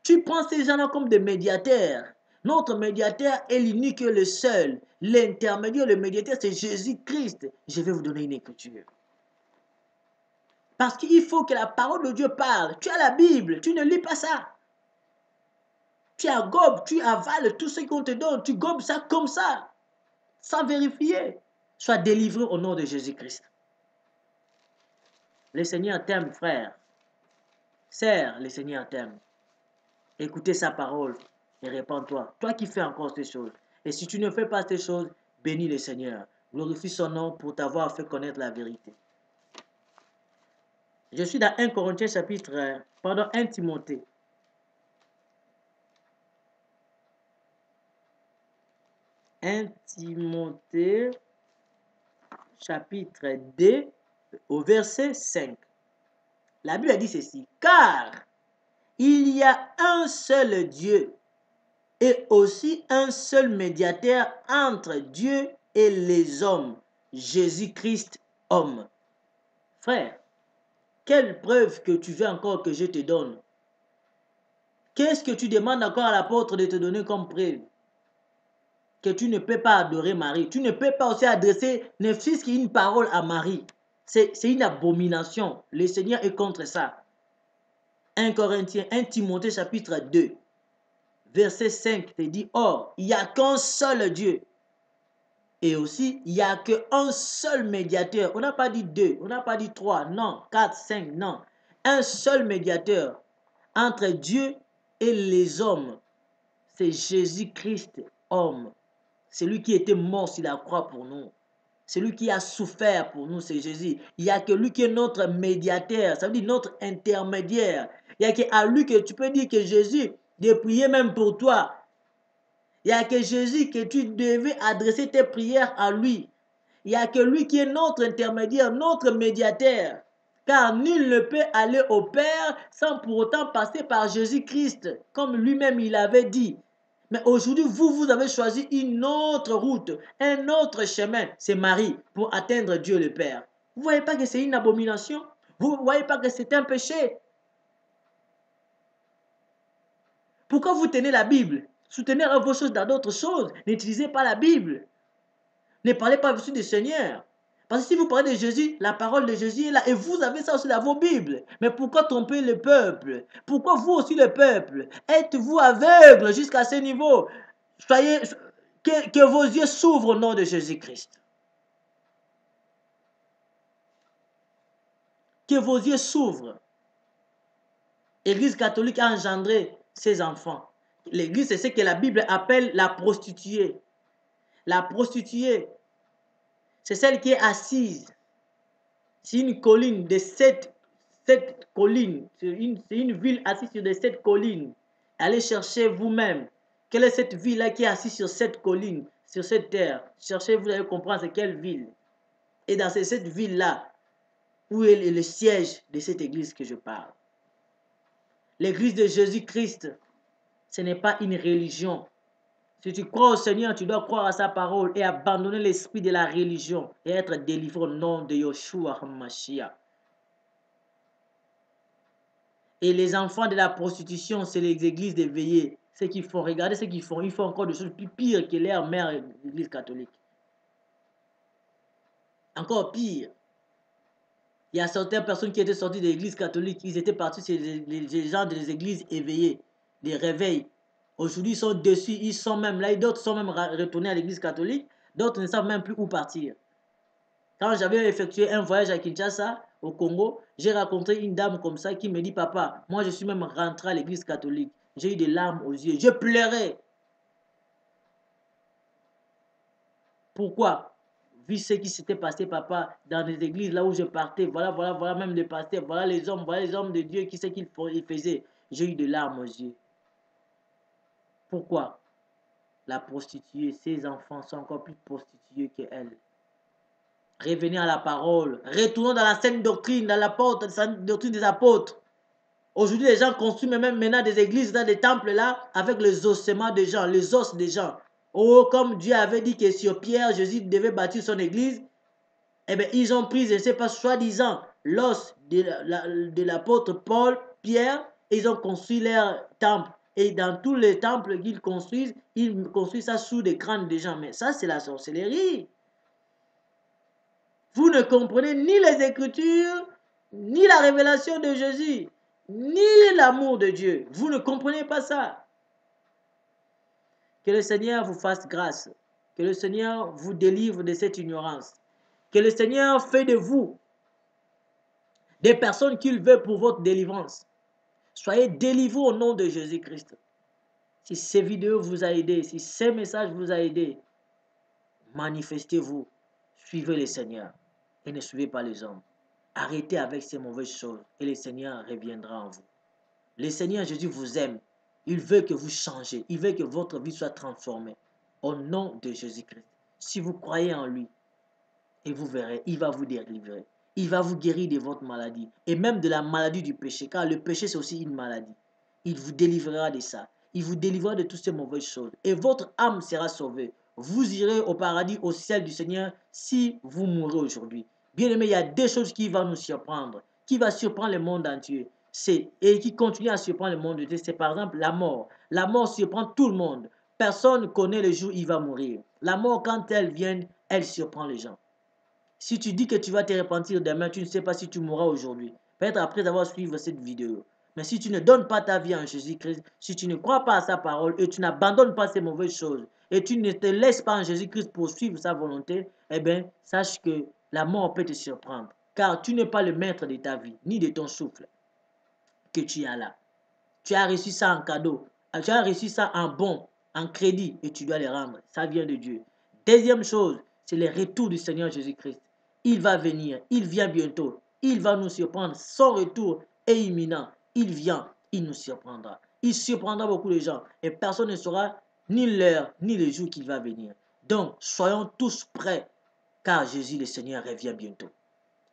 Speaker 1: Tu prends ces gens-là comme des médiateurs. Notre médiateur est l'unique et le seul. L'intermédiaire, le médiateur, c'est Jésus-Christ. Je vais vous donner une écriture. Parce qu'il faut que la parole de Dieu parle. Tu as la Bible, tu ne lis pas ça. Tu agobes, tu avales tout ce qu'on te donne. Tu gobes ça comme ça, sans vérifier. Sois délivré au nom de Jésus-Christ. Le Seigneur t'aime, frère. Sœur, le Seigneur t'aime. Écoutez sa parole et répands-toi. Toi qui fais encore ces choses. Et si tu ne fais pas ces choses, bénis le Seigneur. Glorifie son nom pour t'avoir fait connaître la vérité. Je suis dans 1 Corinthiens chapitre, 1 Timothée. 1 Timothée chapitre 2 au verset 5. La Bible dit ceci. Car il y a un seul Dieu et aussi un seul médiateur entre Dieu et les hommes, Jésus-Christ, homme. Frère, quelle preuve que tu veux encore que je te donne? Qu'est-ce que tu demandes encore à l'apôtre de te donner comme preuve? Que tu ne peux pas adorer Marie. Tu ne peux pas aussi adresser ne fût-ce qu'une parole à Marie. C'est une abomination. Le Seigneur est contre ça. 1 Corinthiens, 1 Timothée chapitre 2. verset 5 te dit, or, il n'y a qu'un seul Dieu. Et aussi, il n'y a qu'un seul médiateur. On n'a pas dit deux, on n'a pas dit trois, non, quatre, cinq, non. Un seul médiateur entre Dieu et les hommes. C'est Jésus-Christ, homme. C'est lui qui était mort sur la croix pour nous. C'est lui qui a souffert pour nous, c'est Jésus. Il n'y a que lui qui est notre médiateur, ça veut dire notre intermédiaire. Il n'y a qu'à lui que tu peux dire que Jésus, de prier même pour toi. Il n'y a que Jésus que tu devais adresser tes prières à lui. Il n'y a que lui qui est notre intermédiaire, notre médiateur. Car nul ne peut aller au Père sans pour autant passer par Jésus-Christ, comme lui-même il avait dit. Mais aujourd'hui, vous avez choisi une autre route, un autre chemin. C'est Marie pour atteindre Dieu le Père. Vous ne voyez pas que c'est une abomination? Vous ne voyez pas que c'est un péché? Pourquoi vous tenez la Bible? Soutenez vos choses dans d'autres choses. N'utilisez pas la Bible. Ne parlez pas au-dessus du Seigneur. Parce que si vous parlez de Jésus, la parole de Jésus est là. Et vous avez ça aussi dans vos Bibles. Mais pourquoi tromper le peuple? Pourquoi vous aussi le peuple? Êtes-vous aveugle jusqu'à ce niveau? Soyez, que vos yeux s'ouvrent au nom de Jésus-Christ. Que vos yeux s'ouvrent. L'Église catholique a engendré ses enfants. L'Église, c'est ce que la Bible appelle la prostituée. La prostituée, c'est celle qui est assise. C'est une colline de sept collines. C'est une ville assise sur de 7 collines. Allez chercher vous-même. Quelle est cette ville-là qui est assise sur cette colline, sur cette terre? Cherchez, vous allez comprendre c'est quelle ville. Et dans cette ville-là, où est le siège de cette église que je parle? L'église de Jésus-Christ, ce n'est pas une religion. Si tu crois au Seigneur, tu dois croire à sa parole et abandonner l'esprit de la religion et être délivré au nom de Yeshua HaMashiach. Et les enfants de la prostitution, c'est les églises d'éveillés. Ce qu'ils font, regardez ce qu'ils font. Ils font encore des choses plus pires que leur mère, l'église catholique. Encore pire. Il y a certaines personnes qui étaient sorties de l'église catholique. Ils étaient partis chez les gens des églises éveillées, des réveils. Aujourd'hui, ils sont dessus. Ils sont même là. D'autres sont même retournés à l'église catholique. D'autres ne savent même plus où partir. Quand j'avais effectué un voyage à Kinshasa, au Congo, j'ai rencontré une dame comme ça qui me dit, papa, moi je suis même rentré à l'église catholique. J'ai eu des larmes aux yeux. Je pleurais. Pourquoi? Vu ce qui s'était passé, papa, dans les églises là où je partais, voilà même les pasteurs, voilà les hommes de Dieu, qui c'est qu'ils faisaient. J'ai eu des larmes aux yeux. Pourquoi? La prostituée, ses enfants sont encore plus prostitués qu'elle. Revenez à la parole. Retournons dans la saine doctrine, dans la doctrine des apôtres. Aujourd'hui, les gens construisent même maintenant des églises dans des temples là avec les ossements des gens, les os des gens. Oh, comme Dieu avait dit que sur Pierre, Jésus devait bâtir son église, eh bien, ils ont pris, je ne sais pas, soi-disant, l'os de l'apôtre Paul, Pierre, et ils ont construit leur temple. Et dans tous les temples qu'ils construisent, ils construisent ça sous des crânes des gens. Mais ça, c'est la sorcellerie. Vous ne comprenez ni les Écritures, ni la révélation de Jésus, ni l'amour de Dieu. Vous ne comprenez pas ça. Que le Seigneur vous fasse grâce. Que le Seigneur vous délivre de cette ignorance. Que le Seigneur fait de vous des personnes qu'il veut pour votre délivrance. Soyez délivrés au nom de Jésus-Christ. Si ces vidéos vous ont aidé, si ces messages vous ont aidé, manifestez-vous. Suivez le Seigneur et ne suivez pas les hommes. Arrêtez avec ces mauvaises choses et le Seigneur reviendra en vous. Le Seigneur Jésus vous aime. Il veut que vous changez. Il veut que votre vie soit transformée. Au nom de Jésus-Christ. Si vous croyez en lui, et vous verrez, il va vous délivrer. Il va vous guérir de votre maladie. Et même de la maladie du péché. Car le péché, c'est aussi une maladie. Il vous délivrera de ça. Il vous délivrera de toutes ces mauvaises choses. Et votre âme sera sauvée. Vous irez au paradis, au ciel du Seigneur, si vous mourrez aujourd'hui. Bien aimé, il y a deux choses qui vont nous surprendre. Qui va surprendre le monde entier. Et qui continue à surprendre le monde entier. C'est par exemple la mort. La mort surprend tout le monde. Personne ne connaît le jour où il va mourir. La mort, quand elle vient, elle surprend les gens. Si tu dis que tu vas te repentir demain, tu ne sais pas si tu mourras aujourd'hui. Peut-être après avoir suivi cette vidéo. Mais si tu ne donnes pas ta vie en Jésus-Christ, si tu ne crois pas à sa parole et tu n'abandonnes pas ces mauvaises choses et tu ne te laisses pas en Jésus-Christ pour suivre sa volonté, eh bien, sache que la mort peut te surprendre. Car tu n'es pas le maître de ta vie, ni de ton souffle que tu as là. Tu as reçu ça en cadeau. Tu as reçu ça en bon, en crédit, et tu dois les rendre. Ça vient de Dieu. Deuxième chose, c'est le retour du Seigneur Jésus-Christ. Il va venir, il vient bientôt. Il va nous surprendre. Son retour est imminent. Il vient, il nous surprendra. Il surprendra beaucoup de gens. Et personne ne saura ni l'heure, ni le jour qu'il va venir. Donc, soyons tous prêts, car Jésus le Seigneur revient bientôt.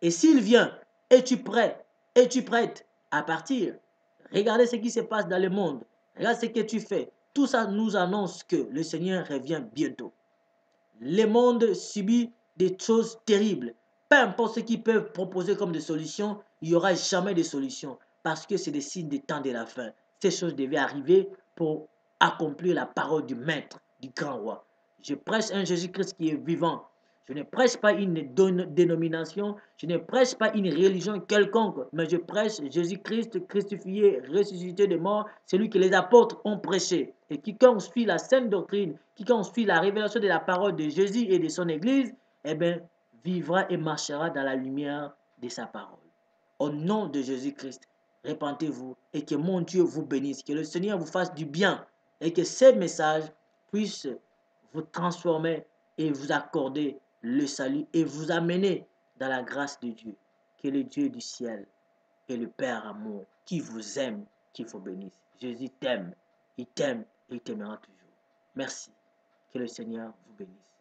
Speaker 1: Et s'il vient, es-tu prêt? Es-tu prête à partir? Regardez ce qui se passe dans le monde. Regarde ce que tu fais. Tout ça nous annonce que le Seigneur revient bientôt. Le monde subit des choses terribles. Peu importe ce qu'ils peuvent proposer comme des solutions, il n'y aura jamais de solution parce que c'est des signes des temps de la fin. Ces choses devaient arriver pour accomplir la parole du Maître, du grand roi. Je prêche un Jésus-Christ qui est vivant. Je ne prêche pas une dénomination, je ne prêche pas une religion quelconque, mais je prêche Jésus-Christ crucifié, ressuscité de mort, celui que les apôtres ont prêché. Et quiconque suit la sainte doctrine, quiconque suit la révélation de la parole de Jésus et de son Église, eh bien, vivra et marchera dans la lumière de sa parole. Au nom de Jésus-Christ, répentez-vous et que mon Dieu vous bénisse, que le Seigneur vous fasse du bien et que ces messages puissent vous transformer et vous accorder le salut et vous amener dans la grâce de Dieu. Que le Dieu du ciel et le Père amour qui vous aime, qui vous bénisse. Jésus t'aime, il t'aime et il t'aimera toujours. Merci. Que le Seigneur vous bénisse.